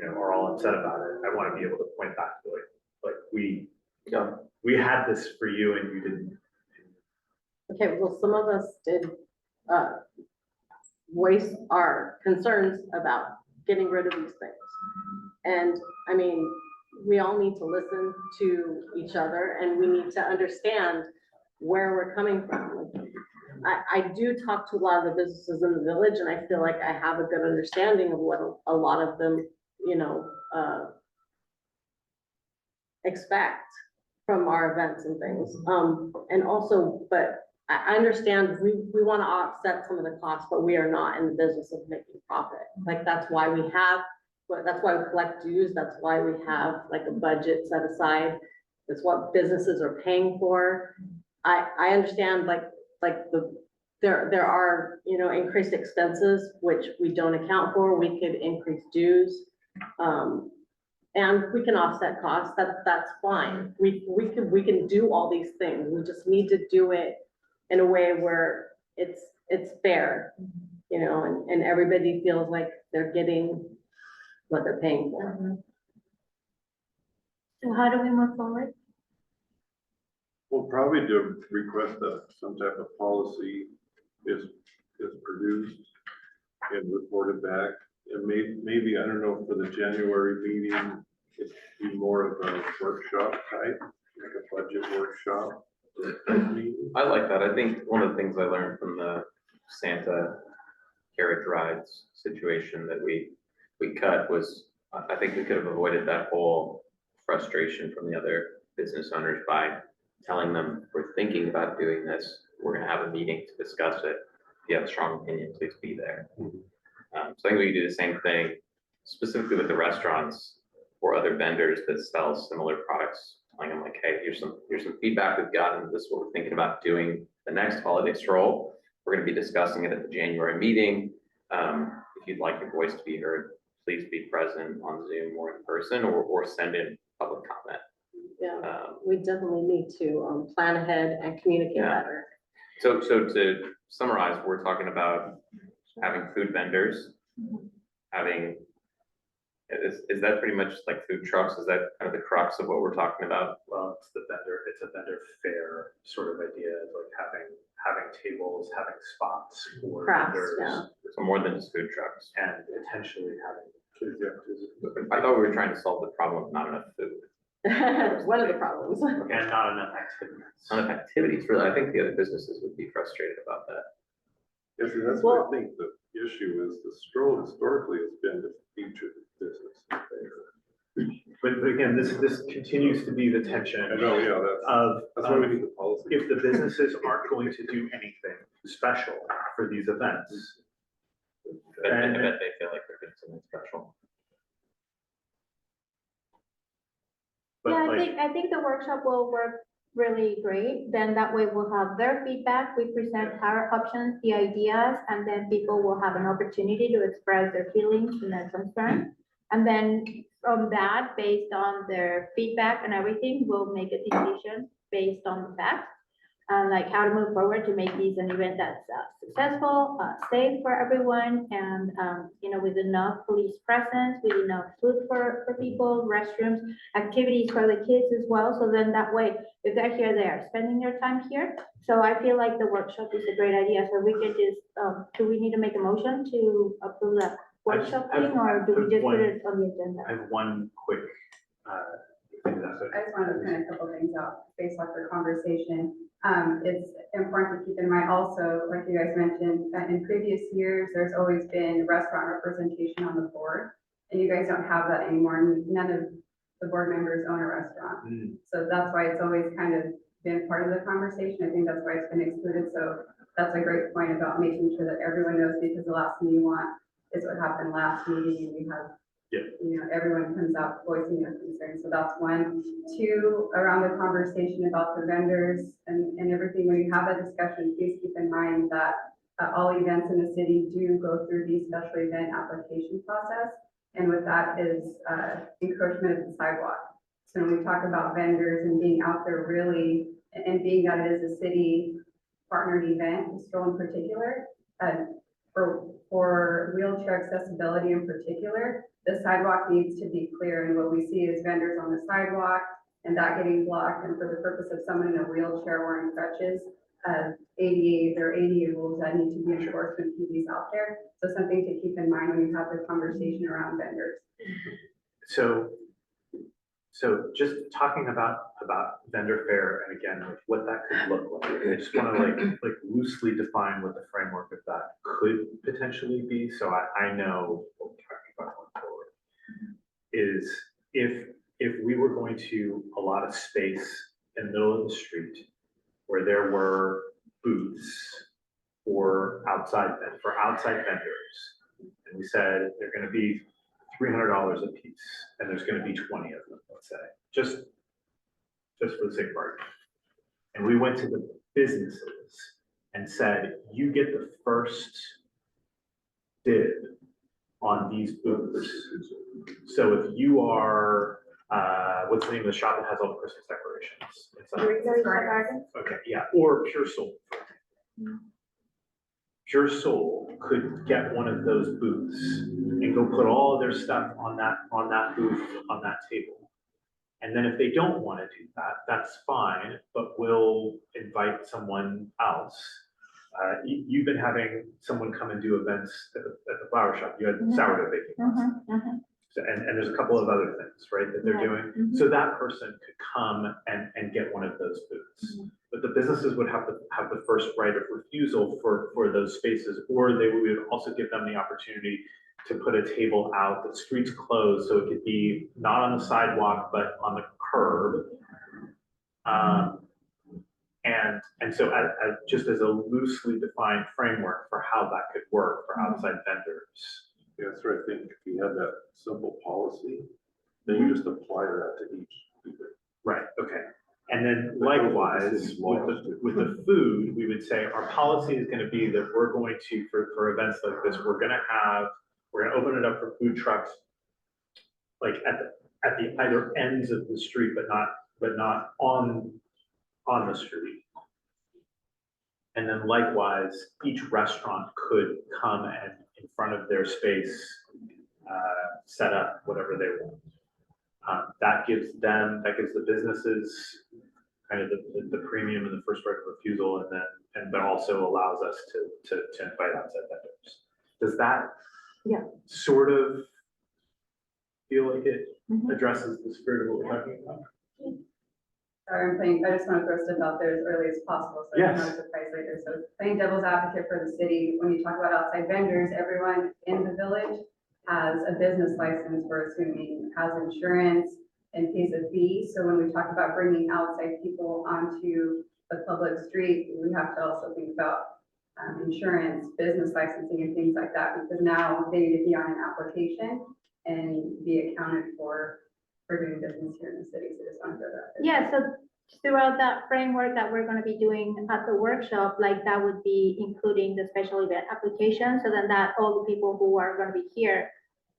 are all upset about it, I want to be able to point back to it. Like we had this for you and you didn't. Okay, well, some of us did voice our concerns about getting rid of these things. And I mean, we all need to listen to each other and we need to understand where we're coming from. I do talk to a lot of the businesses in the village and I feel like I have a good understanding of what a lot of them, expect from our events and things. And also, but I understand we want to offset some of the costs, but we are not in the business of making profit. Like, that's why we collect dues. That's why we have like a budget set aside. That's what businesses are paying for. I understand there are, increased expenses, which we don't account for. We could increase dues. And we can offset costs, that's fine. We can do all these things. We just need to do it in a way where it's fair, you know, and everybody feels like they're getting what they're paying for. So how do we move forward? We'll probably do request that some type of policy is produced and reported back. And maybe, I don't know, for the January meeting, it'd be more of a workshop type, like a budget workshop type meeting. I like that. I think one of the things I learned from the Santa carriage rides situation that we cut was, I think we could have avoided that whole frustration from the other business owners by telling them, we're thinking about doing this. We're gonna have a meeting to discuss it. If you have a strong opinion, please be there. So I think we can do the same thing specifically with the restaurants or other vendors that sell similar products, telling them like, hey, here's some feedback we've gotten. This is what we're thinking about doing the next holiday stroll. We're gonna be discussing it at the January meeting. If you'd like your voice to be heard, please be present on Zoom or in person, or send in public comment. Yeah, we definitely need to plan ahead and communicate Yeah. better. So to summarize, we're talking about having food vendors, having, is that pretty much like food trucks? Is that kind of the crux of what we're talking about? Well, it's a vendor fair sort of idea, like having tables, having spots for Crafts, vendors. yeah. So more than just food trucks. And potentially having. I thought we were trying to solve the problem of not enough food, One of the problems. And not enough activities. not enough activities. Really, I think the other businesses would be frustrated about that. Yes, and that's what I think the issue is. The stroll historically has been to feature the business there. But again, this continues to be the tension. I know, yeah, that's why we need the policy. If the businesses aren't going to do anything special for these events, I bet they feel like they're doing something special. but Yeah, like, I think the workshop will work really great. Then that way we'll have their feedback. We present our options, the ideas, and then people will have an opportunity to express their feelings and their concerns. And then from that, based on their feedback and everything, we'll make a decision based on the facts. Like how to move forward to make these an event that's successful, safe for everyone, and, you know, with enough police presence, with enough food for people, restrooms, activities for the kids as well. So then that way, if they're here, they are spending their time here. So I feel like the workshop is a great idea. So we could just, do we need to make a motion to approve that workshop thing, or do we just put it on the agenda? I have one quick, thing that's. I just wanted to point a couple things out based off the conversation. It's important to keep in mind also, like you guys mentioned, that in previous years, there's always been restaurant representation on the board. And you guys don't have that anymore. None of the board members own a restaurant. So that's why it's always kind of been part of the conversation. I think that's why it's been excluded. So that's a great point about making sure that everyone knows, because the last thing you want is what happened last meeting, and we have, you know, everyone comes out voicing their concerns. So that's one. Two, around the conversation about the vendors and everything, when you have that discussion, please keep in mind that all events in the city do go through the special event application process. And with that is encroachment of the sidewalk. So when we talk about vendors and being out there really, and being that it is a city partnered event, Stroll in particular, for wheelchair accessibility in particular, the sidewalk needs to be clear. And what we see is vendors on the sidewalk and that getting blocked. And for the purpose of someone in a wheelchair wearing crutches, ADAs or ADA rules that need to be enforced when PD's out there. So something to keep in mind when you have the conversation around vendors. So just talking about vendor fare, and again, like what that could look like. I just want to like loosely define what the framework of that could potentially be. So I know what we're talking about going forward is if we were going to allot a space in the middle of the street where there were booths for outside vendors, and we said they're going to be $300 a piece, and there's going to be 20 of them, let's say, just for the sake of argument. And we went to the businesses and said, you get the first bid on these booths. So if you are, what's the name of the shop that has all the Christmas decorations? Okay, yeah, or Pure Soul. Pure Soul could get one of those booths and go put all of their stuff on that booth, on that table. And then if they don't want to do that, that's fine, but we'll invite someone else. You've been having someone come and do events at the flower shop. You had sourdough baking once. So, and there's a couple of other things, right, that they're doing. So that person could come and get one of those booths. But the businesses would have the first right of refusal for those spaces, or we would also give them the opportunity to put a table out. The street's closed, so it could be not on the sidewalk, but on the curb. And so just as a loosely defined framework for how that could work for outside vendors. Yeah, that's right. I think if you had that simple policy, then you just apply that to each. Right, okay. And then likewise, with the food, we would say our policy is gonna be that we're going to, for events like this, we're gonna open it up for food trucks, like at the either ends of the street, but not on the street. And then likewise, each restaurant could come and in front of their space, set up whatever they want. That gives the businesses kind of the premium and the first right of refusal, but also allows us to invite outside vendors. Does that sort of feel like it addresses the spirit of what we're talking about? Sorry, I just want to throw stuff out there as early as possible, so it's not a surprise later. So playing devil's advocate for the city, when you talk about outside vendors, everyone in the village has a business license, we're assuming, has insurance and pays a fee. So when we talk about bringing outside people onto the public street, we have to also think about insurance, business licensing and things like that, because now they need to be on an application and be accounted for doing business here in the city. So just want to go that. Yeah, so throughout that framework that we're gonna be doing at the workshop, like that would be including the special event application, so then that all the people who are gonna be here,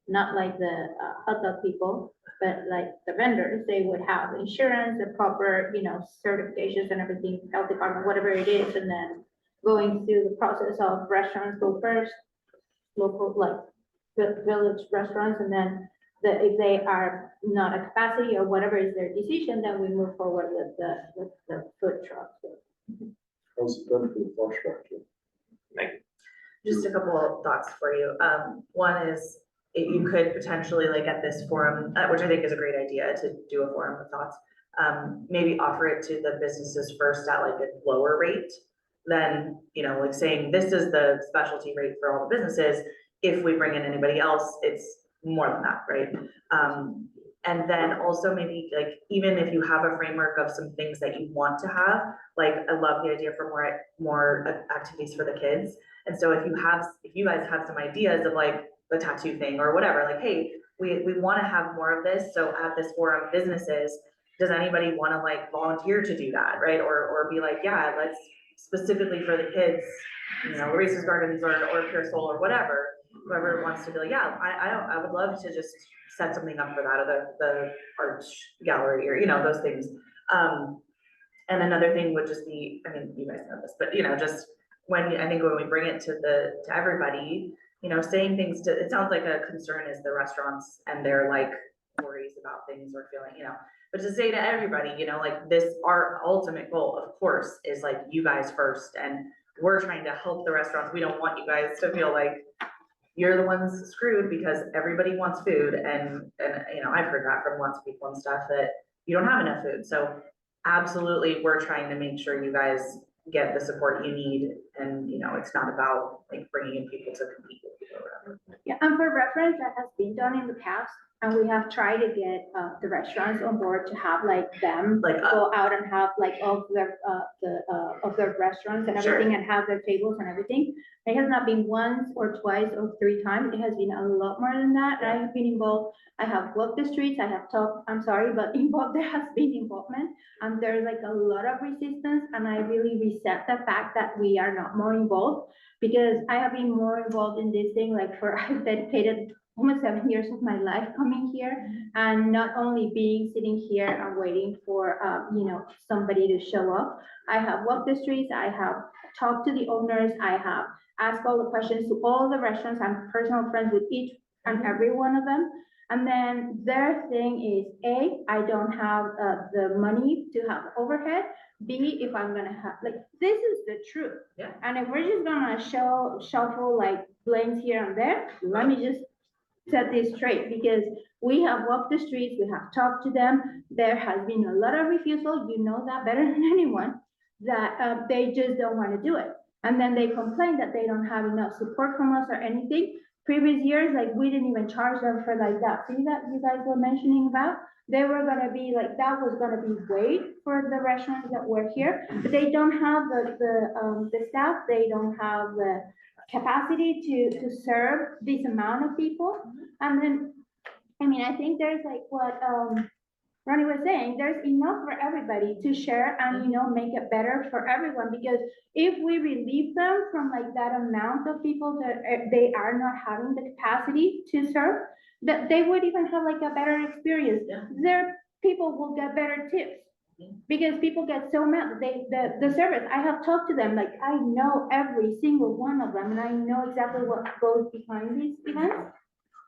not like the hot dog people, but like the vendors, they would have insurance, the proper, certifications and everything, health department, whatever it is, and then going through the process of restaurants go first, local, like village restaurants, and then if they are not a capacity or whatever is their decision, then we move forward with the food truck. How's it done for the flush factor? Just a couple of thoughts for you. One is you could potentially, like at this forum, which I think is a great idea to do a forum of thoughts, maybe offer it to the businesses first at like a lower rate than, like saying this is the specialty rate for all the businesses. If we bring in anybody else, it's more than that, right? And then also maybe like, even if you have a framework of some things that you want to have, like I love the idea for more activities for the kids. And so if you guys have some ideas of like the tattoo thing or whatever, like, hey, we want to have more of this. So at this forum, businesses, does anybody want to like volunteer to do that, right? Or be like, yeah, let's specifically for the kids, Races Gardens or Pure Soul or whatever. Whoever wants to be like, yeah, I would love to just set something up for that, or the art gallery, or those things. And another thing would just be, I mean, you guys know this, but just when we bring it to everybody, saying things it sounds like a concern is the restaurants and their like worries about things or feeling, but to say to everybody, like this, our ultimate goal, of course, is like you guys first, and we're trying to help the restaurants. We don't want you guys to feel like you're the ones screwed because everybody wants food, and I've heard that from lots of people and stuff, that you don't have enough food. So absolutely, we're trying to make sure you guys get the support you need, and it's not about like bringing in people to compete with people or whatever. Yeah, and for reference, that has been done in the past, and we have tried to get the restaurants on board to have like them go out and have like of their restaurants and everything, and have their tables and everything. It has not been once or twice or 3 times. It has been a lot more than that. I have been involved. I have walked the streets. I have talked. I'm sorry, but involved. There has been involvement, and there's like a lot of resistance. And I really resent the fact that we are not more involved, because I have been more involved in these amazing, like for, I've dedicated almost 7 years of my life coming here, and not only being sitting here and waiting for, somebody to show up. I have walked the streets, I have talked to the owners, I have asked all the questions to all the restaurants. I'm personal friends with each and every one of them. And then their thing is, A, I don't have the money to have overhead. B, if I'm gonna have, like, this is the truth. Yeah. And if we're just gonna shuffle like blames here and there, let me just set this straight, because we have walked the streets, we have talked to them. There has been a lot of refusal, you know that better than anyone, that they just don't want to do it. And then they complain that they don't have enough support from us or anything. Previous years, like, we didn't even charge them for like that fee that you guys were mentioning about. They were gonna be like, that was gonna be waived for the restaurants that were here, but they don't have the staff, they don't have the capacity to serve this amount of people. And then, I mean, I think there's like what Ronnie was saying, there's enough for everybody to share and, make it better for everyone. Because if we relieve them from like that amount of people that they are not having the capacity to serve, that they would even have like a better experience. Their people will get better tips. Because people get so mad, the service, I have talked to them, like, I know every single one of them, and I know exactly what goes behind these events.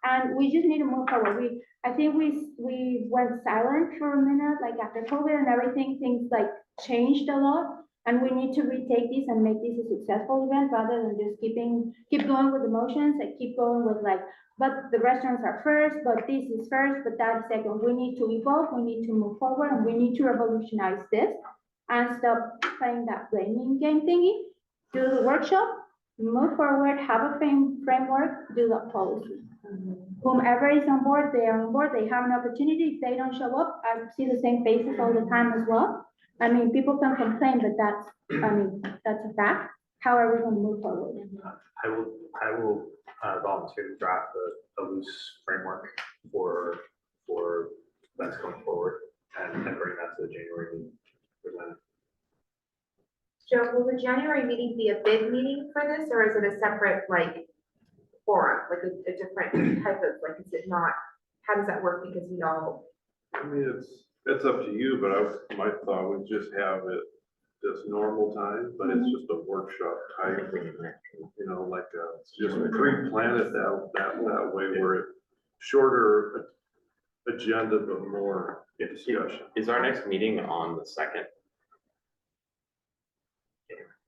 And we just need to move forward. I think we went silent for a minute, like after COVID and everything, things like changed a lot. And we need to retake this and make this a successful event, rather than just keep going with emotions and keep going with like, but the restaurants are first, but this is first, but that is second. We need to evolve, we need to move forward, and we need to revolutionize this and stop playing that blaming game thingy. Do the workshop, move forward, have a framework, do the policy. Whomever is on board, they are on board, they have an opportunity. If they don't show up, I see the same faces all the time as well. I mean, people can complain, but that's a fact. How are we going to move forward? I will volunteer to draft a loose framework for that's going forward and bring that to the January meeting. Present. Joe, will the January meeting be a bid meeting for this, or is it a separate, like, forum, like a different type of, like, is it not, how does that work? Because we all, I mean, it's up to you, but my thought would just have it just normal time, but it's just a workshop type, like, just pre-plan it that way, where it shorter agenda, but more discussion. Is our next meeting on the 2nd?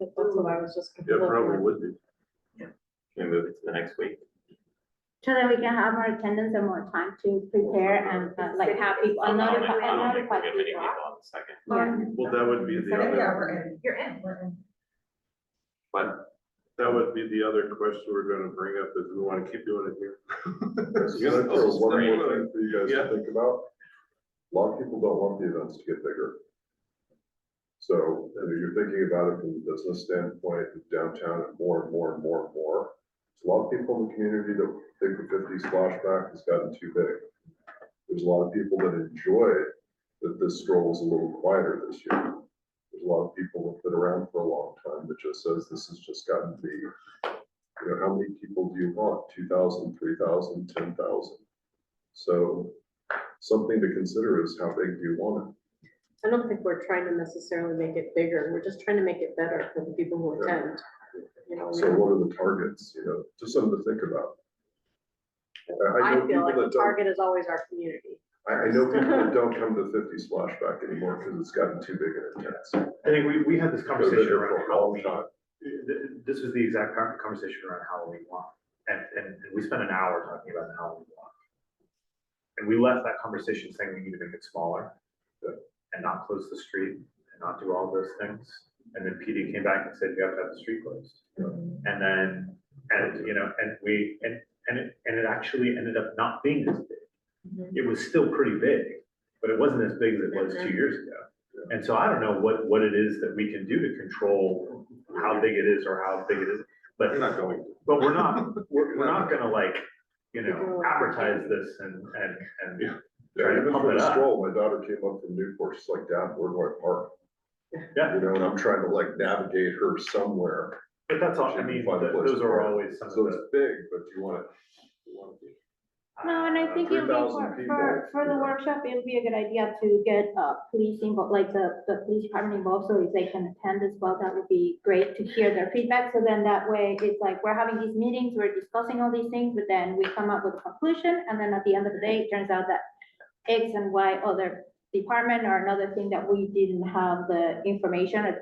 That's what I was just. Yeah, probably would be. Can we move it to the next week? So that we can have more attendance and more time to prepare and like have people, I and don't think notify we have many people. people on the 2nd. Yeah. Well, that would be the other, you're in. But that would be the other question we're gonna bring up, is we wanna keep doing it here. So that's one more thing for you guys Yeah. to think about. A lot of people don't want the events to get bigger. So, you're thinking about it from a business standpoint, downtown, and more and more and more and more. There's a lot of people in the community that think the 50 splashback has gotten too big. There's a lot of people that enjoy that this stroll is a little quieter this year. There's a lot of people that have been around for a long time that just says this has just gotten to be, how many people do you want? 2,000, 3,000, 10,000? So something to consider is how big do you want it? I don't think we're trying to necessarily make it bigger. We're just trying to make it better for the people who attend. So what are the targets, just something to think about. I know feel people like the that don't- target is always our community. I know people that don't come to 50 splashback anymore because it's gotten too big and intense. I think we had this conversation For around a long Halloween. time. This was the exact conversation around Halloween walk. And we spent an hour talking about the Halloween walk. And we left that conversation saying we need to make it smaller and not close the street and not do all those things. And then PD came back and said, you have to have the street closed. And then, it actually ended up not being as big. It was still pretty big, but it wasn't as big as it was 2 years ago. And so I don't know what it is that we can do to control how big it is or how big it is, but We're not going to. but we're not gonna like, advertise this and Yeah, try to even pump for it the up. stroll, my daughter came up from Newport, she's like, Dad, where do I park? Yeah. And I'm trying to like navigate her somewhere. But that's all, I Should we mean, find a place those to are park? always some of So it's the. big, but you want to. No, and I think it'll be 3,000 people, for the yeah. workshop, it'll be a good idea to get, police involved, like the police department involved, so if they can attend as well, that would be great to hear their feedback, so then that way, it's like, we're having these meetings, we're discussing all these things, but then we come up with a conclusion, and then at the end of the day, it turns out that X and Y other department or another thing that we didn't have the information or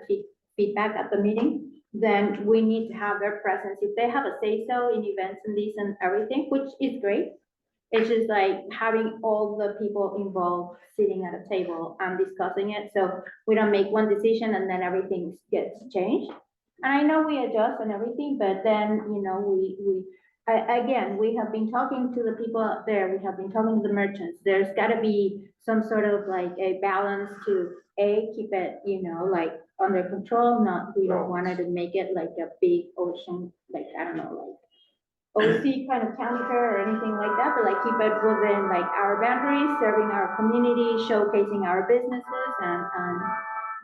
feedback at the meeting, then we need to have their presence. If they have a say-so in events and these and everything, which is great, it's just like having all the people involved sitting at a table and discussing it, so we don't make one decision and then everything gets changed. And I know we adjust and everything, but then, again, we have been talking to the people out there, we have been talking to the merchants. There's gotta be some sort of like a balance to, keep it, like under control, not, we don't want to make it like a big ocean, like, I don't know, like OC kind of county fair or anything like that, but like keep it within like our boundaries, serving our community, showcasing our businesses and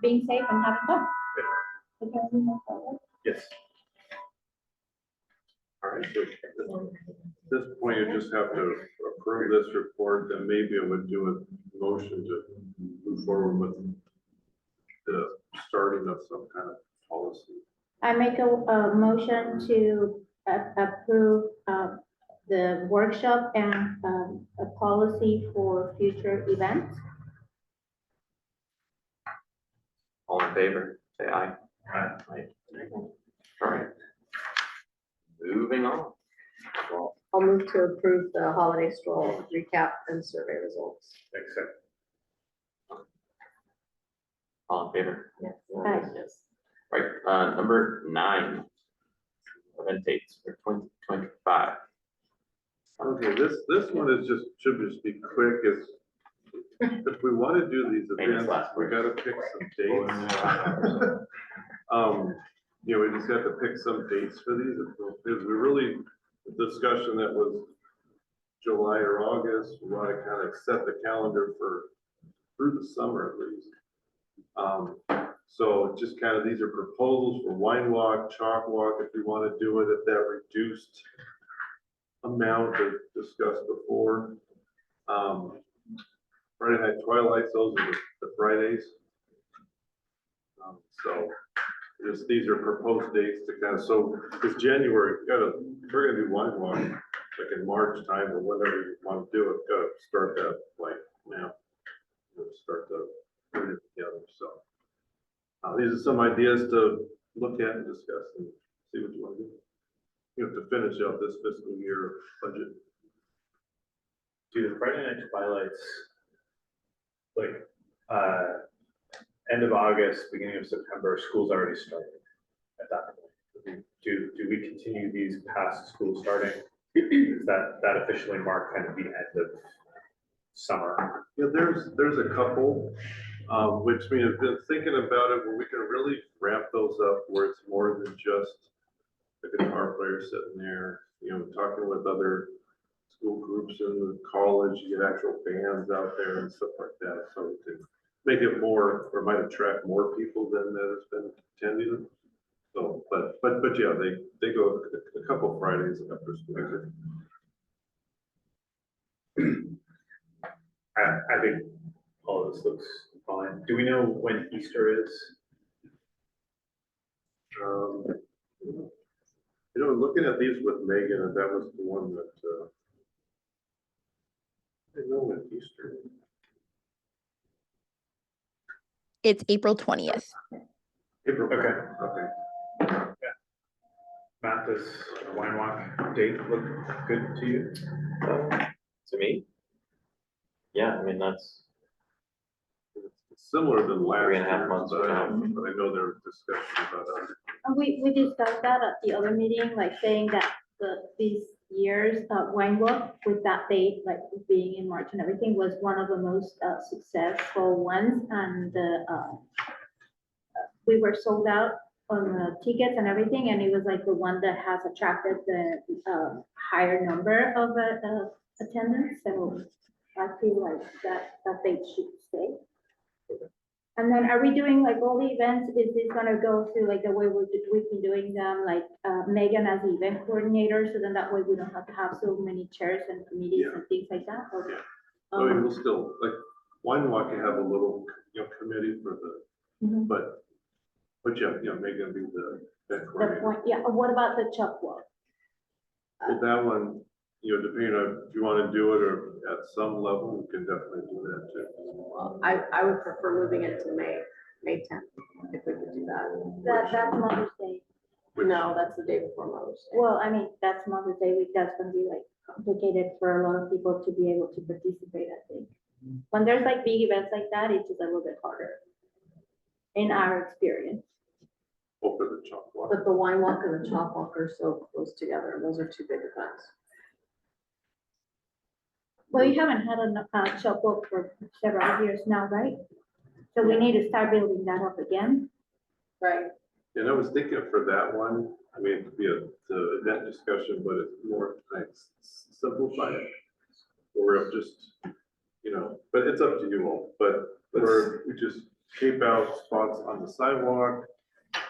being safe and having fun. Okay, we move forward. Yes. All right, so at this point, you just have to approve this report, then maybe I would do a motion to move forward with the starting of some kind of policy. I make a motion to approve the workshop and a policy for future events. All in favor, say aye. Aye. All right. Moving on. Well, I'll move to approve the holiday stroll recap and survey results. Except, all in favor? Yes. Aye. Yes. Right, number 9, event dates for 2025. Okay, this one is just, should just be quick, is if we want to do these Famous events, last we words. gotta pick some dates. We just have to pick some dates for these, because we really, the discussion that was July or August, we want to kind of set the calendar through the summer at least. So just kind of, these are proposals for wine walk, chalk walk, if we want to do it at that reduced amount that discussed before. Friday night twilights, those are the Fridays. So these are proposed dates to kind of, so it's January, we're gonna do wine walk, like in March time or whenever you want to do it, gotta start that like now. Start the, put it together, so. These are some ideas to look at and discuss and see what you want to do. You have to finish out this fiscal year budget. do the Friday night twilights, like, end of August, beginning of September, school's already started at that point. Do we continue these past school starting? Does that officially mark kind of the end of summer? Yeah, there's a couple, which we have been thinking about it, where we can really ramp those up where it's more than just the guitar player sitting there, talking with other school groups in the college, you get actual bands out there and stuff like that, so we can make it more, or might attract more people than that has been attending them. So, but yeah, they go a couple Fridays after school. I think all this looks fine. Do we know when Easter is? Looking at these with Megan, and that was the one that, I didn't know when Easter. It's April 20th. April. Okay. Okay. Matt, does a wine walk date look good to you? To me? Yeah, I mean, that's, Similar than last 3.5 year, months but from now. but I know there was discussion about that. And we discussed that at the other meeting, like saying that these years, wine walk with that date, like being in March and everything, was one of the most successful ones. And we were sold out on the tickets and everything, and it was like the one that has attracted the higher number of attendance. So I feel like that date should stay. And then are we doing like all the events? Is this gonna go through like the way we've been doing them, like Megan as the event coordinator? So then that way we don't have to have so many chairs and committees and things like that? Or, Yeah. I mean, we'll still, like, Wine Walk, you have a little, committee for the, Mhm. but yeah, Megan be the The coordinator. point, yeah, what about the chalk walk? Well, that one, depending on if you want to do it or at some level, we can definitely do that too. Well, I would prefer moving it to May 10th, if we could do that. That's Mother's Day. No, that's the day before Mother's Day. Well, I mean, that's Mother's Day week. That's gonna be like complicated for a lot of people to be able to participate, I think. When there's like big events like that, it's just a little bit harder in our experience. Over the chalk walk. But the wine walk and the chalk walk are so close together, and those are two big events. Well, you haven't had a chalk walk for several years now, right? So we need to start building that up again. Right. And I was thinking for that one, I mean, it could be the event discussion, but it's more like simplify it. Or just, but it's up to you all, but we just keep out spots on the sidewalk.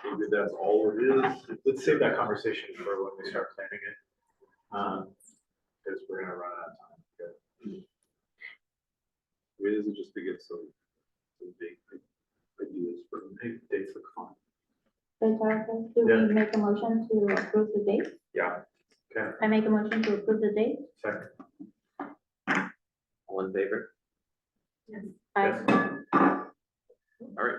Maybe that's all it is. Let's save that conversation for when we start planning it. Because we're gonna run out of time. I mean, is it just to get some big ideas for them? Hey, dates look fun. Do we make a motion to approve the date? Yeah. Okay, I make a motion to approve the date. second. All in favor? I, All right.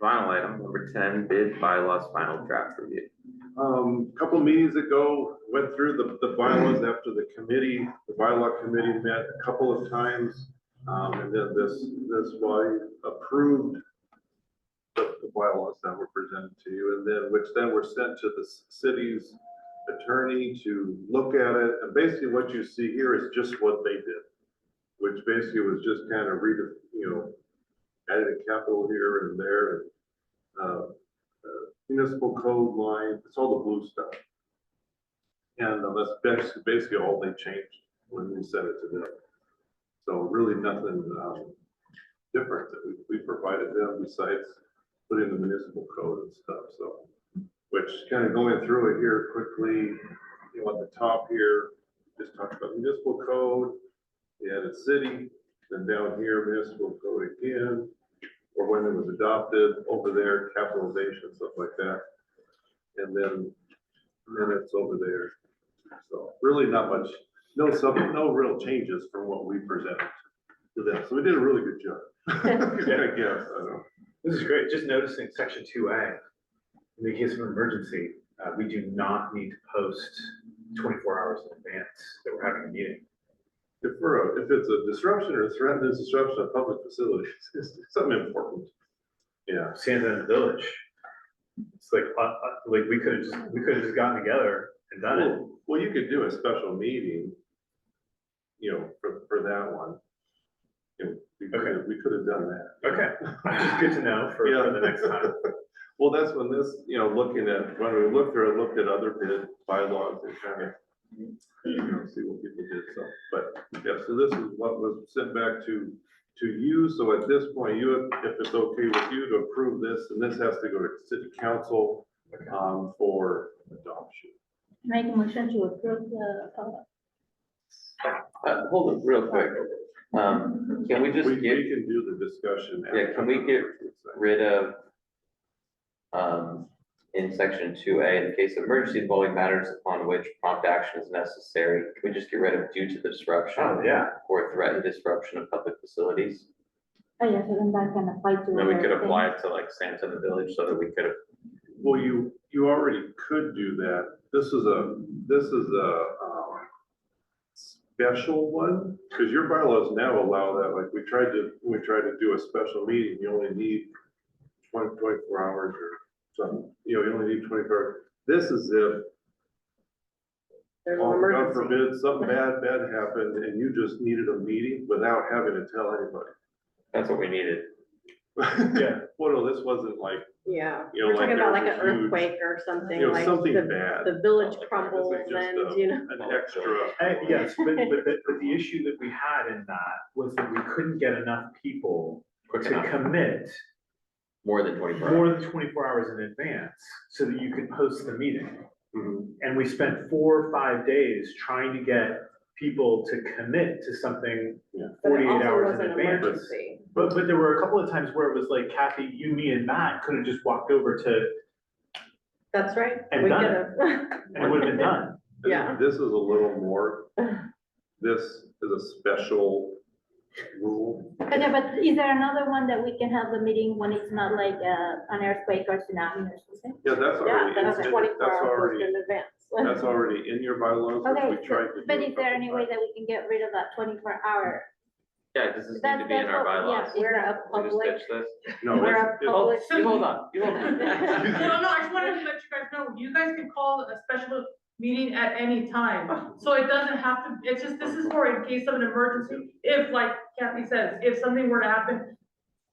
Final item, number 10, bid bylaws final draft review. Couple meetings ago, went through the bylaws after the bylaw committee met a couple of times. And then this body approved the bylaws that were presented to you, and then, which then were sent to the city's attorney to look at it. And basically what you see here is just what they did, which basically was just kind of added a capital here and there, and municipal code line, it's all the blue stuff. And that's basically all they changed when we sent it to them. So really nothing different that we provided them besides putting the municipal code and stuff. So, which kind of going through it here quickly, at the top here, just talked about municipal code, we added city, then down here municipal code again, or when it was adopted, over there, capitalization, stuff like that. And then it's over there. So really not much, no real changes from what we presented to them. So we did a really good job. I guess, I don't know. This is great. Just noticing section 2A, in the case of an emergency, we do not need to post 24 hours in advance that we're having a meeting. If it's a disruption or threatened disruption of public facilities, it's something important. Yeah. Santa in the village. It's like we could have just gotten together and done it. Well, you could do a special meeting, for that one. We could have done that. Okay, just good to know for the next time. Well, that's when this, looking at, when we looked at other bid bylaws and kind of, see what people did, so, but, yeah, so this is what was sent back to you, so at this point, if it's okay with you to approve this, and this has to go to city council, for adoption. make a motion to approve the, Hold it real quick. Can we just We get can do the discussion. Yeah, can we get rid of, in section 2A, in the case of emergency involving matters upon which prompt action is necessary, can we just get rid of due to the disruption? Oh, yeah. Or threatened disruption of public facilities? oh yeah, so then that can apply to. Then we could everything. apply it to like Santa in the village so that we could have, Well, you already could do that. This is a special one, because your bylaws now allow that, like we tried to do a special meeting, you only need 24 hours or something, you only need 24 hours. This is if, There's an God emergency. forbid, something bad happened and you just needed a meeting without having to tell anybody. that's what we needed. Yeah, well, no, this wasn't like, Yeah, You know, we're like talking about there like was an a huge- earthquake or something, like something the, bad. the village This is crumbles just and, an extra. Yes, but the issue that we had in that was that we couldn't get enough people Quick to enough. commit More than 24 more hours. than 24 hours in advance so that you could post the meeting. Mhm. And we spent 4 or 5 days trying to get people to commit to something Yeah. But it 48 also hours was in an advance. emergency. But there were a couple of times where it was like Kathy, you, me, and Matt could have just walked over to, That's right. And We done could it. have. and it would have been done. I think Yeah. This is a little more, this is a special rule. But is there another one that we can have the meeting when it's not like an earthquake or tsunami or something? Yeah, that's Yeah, already, that's that's 24 hours already, in advance. that's already in your bylaws, which Okay, we tried to do. but a is there couple any way times. that we can get rid of that 24-hour? Yeah, does this need That's- to be in that's our what- yeah, bylaws? We're a We just public, ditch this? No, we're it's- a it's- public. You hold on, you hold on. No, no, I just wanted to let you guys know, you guys can call a special meeting at any time. So it doesn't have to, it's just, this is for in case of an emergency. If, like Kathy says, if something were to happen,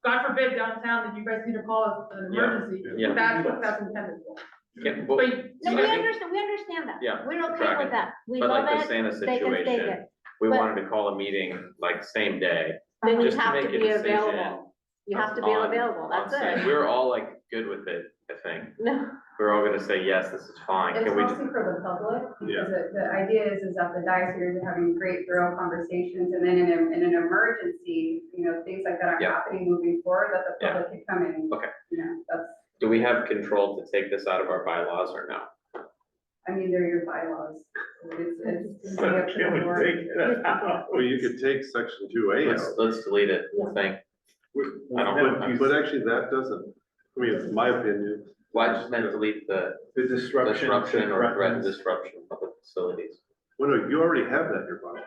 God forbid downtown, that you guys need to call an Yeah, emergency, yeah. that's what that's intended for. Yeah, But well, you No, you we guys- understand that. Yeah, We're okay tracking. with that. We But love like the it. Santa They can stay situation, there. we But- wanted to call a meeting like same day. Then you Just to have to make a be decision available. You have to be on- available, on that's site. it. We were all like good with it, I think. No, We're all gonna say, yes, this is fine. It's Can we? mostly for the public, Yeah. because the idea is that the diocese are having great thorough conversations, and then in an emergency, things like that are Yeah. happening moving forward, that the Yeah. public can come in. Okay. That's, Do we have control to take this out of our bylaws or no? I mean, they're your bylaws. It's up to Can the we board. take that out? Well, you could take section 2A out. Let's delete it, I think. I don't know. But actually, that doesn't, I mean, it's my opinion. Well, I just meant delete the The disruption. disruption or threat of threatens- disruption of public facilities. Well, no, you already have that in your bylaws.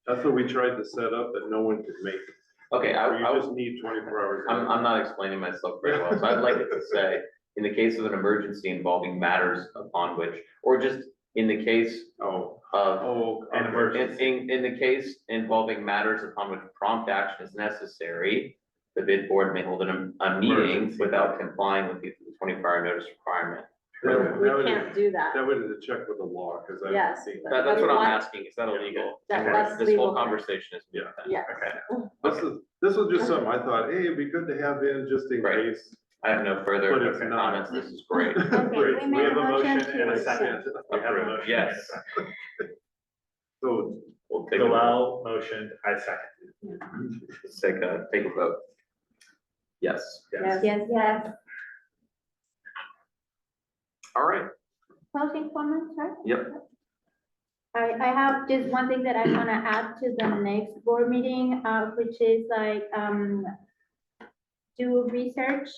That's what we tried to set up that no one could make. Okay, Or you I was, just need 24 hours. I'm not explaining myself very well, so I'd like it to say, in the case of an emergency involving matters upon which, or just in the case Oh, of, oh. An okay. emergency. in the case involving matters upon which prompt action is necessary, the bid board may hold a meeting Emergency. without complying with the 24-hour notice requirement. That we would- can't do that. That would have to check with the law, because I haven't Yes. seen That's that. what I'm What- asking, is that illegal? That- Okay, that's this whole legal. conversation is. Yeah. Yes. Okay, This was just something I thought, hey, it'd be good to have in just in Right. case. I have no further But it's not. comments, this is great. Okay, Great, we we made have a a motion motion and a to- second. We have a motion. Yes. So, We'll take a vote. Joel motioned, I seconded. Let's take a vote. Yes, Yes. Yes. all right, Closing comments, right? yep, I have just one thing that I want to add to the next board meeting, which is like, do research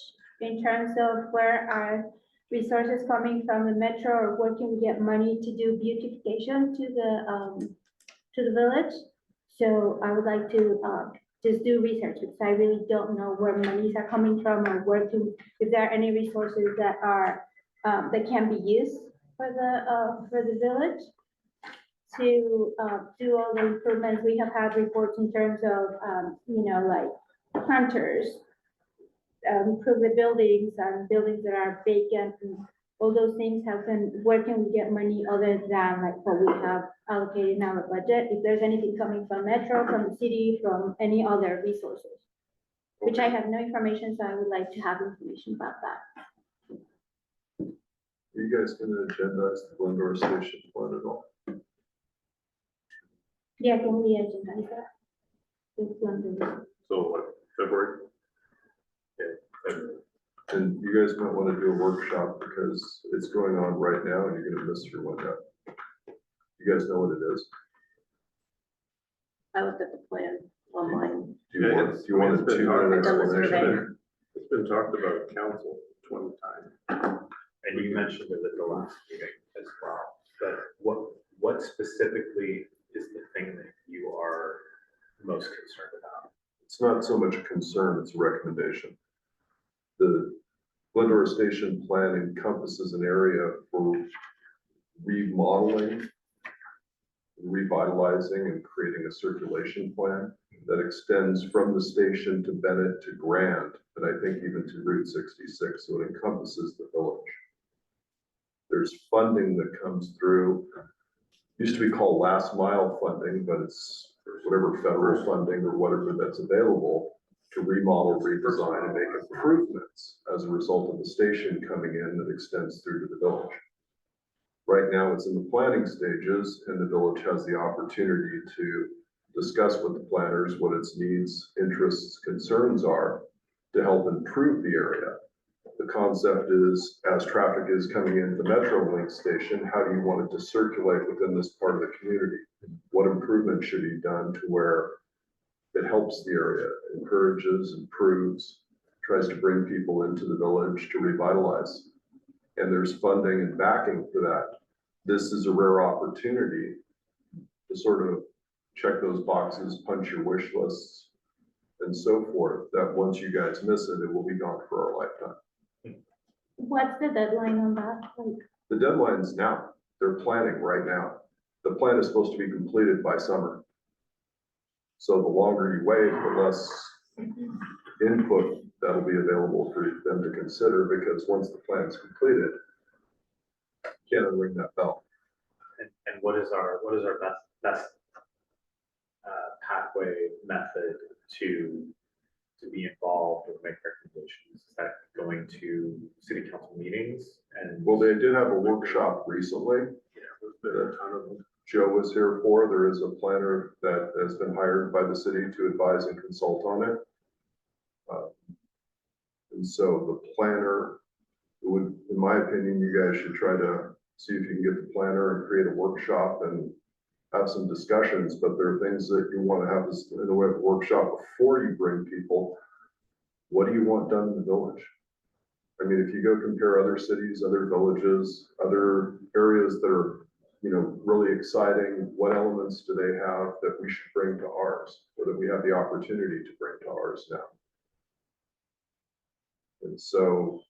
in terms of where are resources coming from the metro, or where can we get money to do beautification to the village. So I would like to, just do research, because I really don't know where monies are coming from, or if there are any resources that are, that can be used for the village to do all the improvements. We have had reports in terms of, like hunters, improve the buildings and buildings that are vacant, and all those things have been, where can we get money other than like what we have allocated in our budget? If there's anything coming from Metro, from the city, from any other resources, which I have no information, so I would like to have information about that. Are you guys gonna agendize the Glendora station plan at all? Yeah, can we agendize that? It's wonderful. so what, February? And you guys might wanna do a workshop, because it's going on right now, and you're gonna miss your window. You guys know what it is? I looked at the plan online. Do you Yeah, want, it's- do you want it's a been 2-minute talked- I've done the explanation? It's been talked about at council 20 times. And you mentioned it at the last meeting as well, but what specifically is the thing that you are most concerned about? It's not so much a concern, it's a recommendation. The Glendora Station plan encompasses an area for remodeling, revitalizing, and creating a circulation plan that extends from the station to Bennett to Grand, and I think even to Route 66, so it encompasses the village. There's funding that comes through, used to be called last mile funding, but it's whatever federal funding or whatever that's available to remodel, redesign, and make improvements as a result of the station coming in that extends through to the village. Right now, it's in the planning stages, and the village has the opportunity to discuss with the planners what its needs, interests, concerns are to help improve the area. The concept is, as traffic is coming into the MetroLink station, how do you want it to circulate within this part of the community? What improvement should be done to where it helps the area, encourages, improves, tries to bring people into the village to revitalize? And there's funding and backing for that. This is a rare opportunity to sort of check those boxes, punch your wish lists, and so forth, that once you guys miss it, it will be gone for our lifetime. What's the deadline on that? Like, The deadline's now. They're planning right now. The plan is supposed to be completed by summer. So the longer you wait, the less input that'll be available for them to consider, because once the plan's completed, can't unring that bell. And what is our best pathway method to be involved or make recommendations? Is that going to city council meetings? And Well, they did have a workshop recently. There's been a ton of them. Joe was here for. There is a planner that has been hired by the city to advise and consult on it. And so the planner would, in my opinion, you guys should try to see if you can get the planner and create a workshop and have some discussions, but there are things that you want to have this in the way of a workshop before you bring people. What do you want done in the village? I mean, if you go compare other cities, other villages, other areas that are, you know, really exciting, what elements do they have that we should bring to ours, or that we have the opportunity to bring to ours now? And so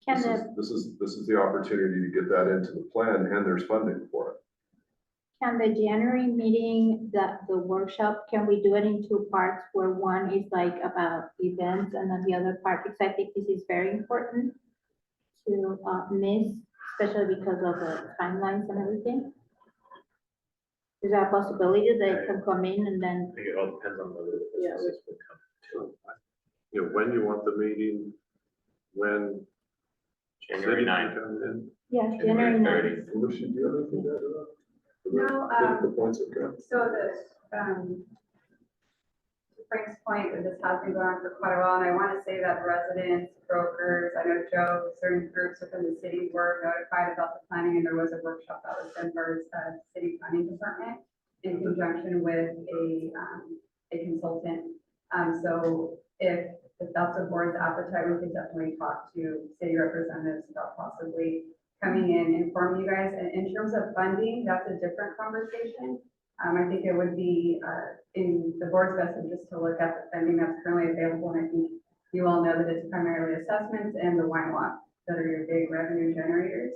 Can this the, is the opportunity to get that into the plan, and there's funding for it. can the January meeting, the workshop, can we do it in two parts, where one is like about events and then the other part, because I think this is very important to miss, especially because of the timelines and everything? Is there a possibility that they can come in and then, I think it all depends on whether the Yeah. businesses will come to it. You know, when you want the meeting, when. January city can 9th. come in. yeah, January 9th? Lucy, do you have anything to add to that? No, The points of that? So to Frank's point, that this has been going on for quite a while, and I want to say that residents, brokers, I know Joe, certain groups within the city were notified about the planning, and there was a workshop that was done for city planning department in conjunction with a consultant. So if that's the board's appetite, we can definitely talk to city representatives about possibly coming in, informing you guys. And in terms of funding, that's a different conversation. I think it would be in the board's best interest to look at the funding that's currently available. And I think you all know that it's primarily assessments and the wine walk that are your big revenue generators.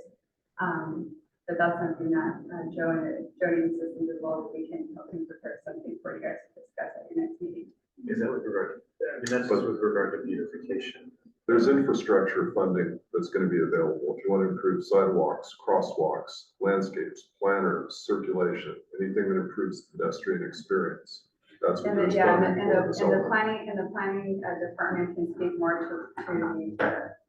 But that's something that Joe and Jody and systems as well, we can help you prepare something for you guys to discuss at your next meeting. Is that with regard, I mean, that's just with regard to beautification. There's infrastructure funding that's going to be available. If you want to improve sidewalks, crosswalks, landscapes, planners, circulation, anything that improves the pedestrian experience. That's what there's funding for this element. And the planning department can speak more to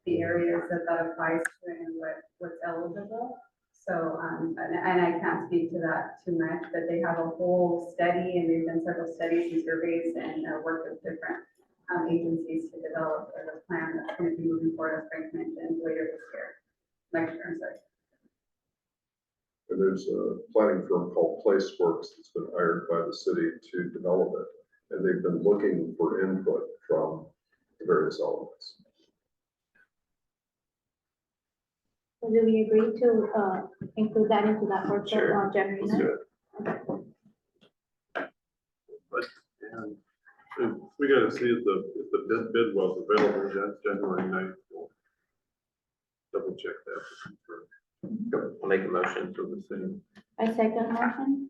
the areas that applies to and what's eligible. So, and I can't speak to that too much, but they have a whole study, and they've done several studies and surveys and worked with different agencies to develop a plan that's going to be moving forward, as Frank mentioned, later this year, next year, I'm sorry. And there's a planning firm called Placeworks that's been hired by the city to develop it. And they've been looking for input from the various elements. So do we agree to include that into that workshop Sure. on January Let's do 9th? it. But, we gotta see if the bid was available, January 9th. We'll double check that. I'll make a motion for the city. I second motion.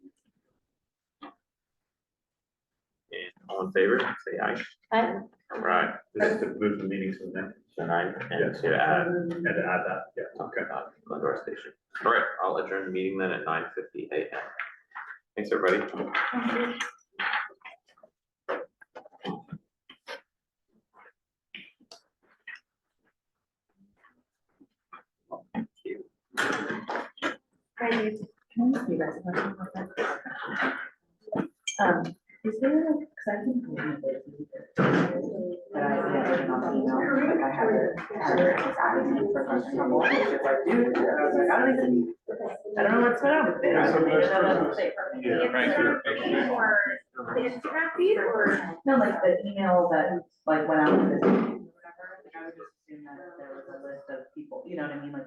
And all in favor, say aye. Aye. All right, This is to move the meeting to the next. so 9 and to add, And to add that, yeah. okay, Glendora Station. All right, I'll adjourn the meeting then at 9:50 a.m. Thanks, everybody. Thank you. Can I ask you guys a question about that? Is there, because I think. That I had on email, like I had it was added for question number one, it's like, dude, I was like, I don't know what's going on with it. I made it up on paper. Or the Instagram feed or? No, like the email that like went out with this. Whatever, like I would just assume that there was a list of people, you know what I mean, like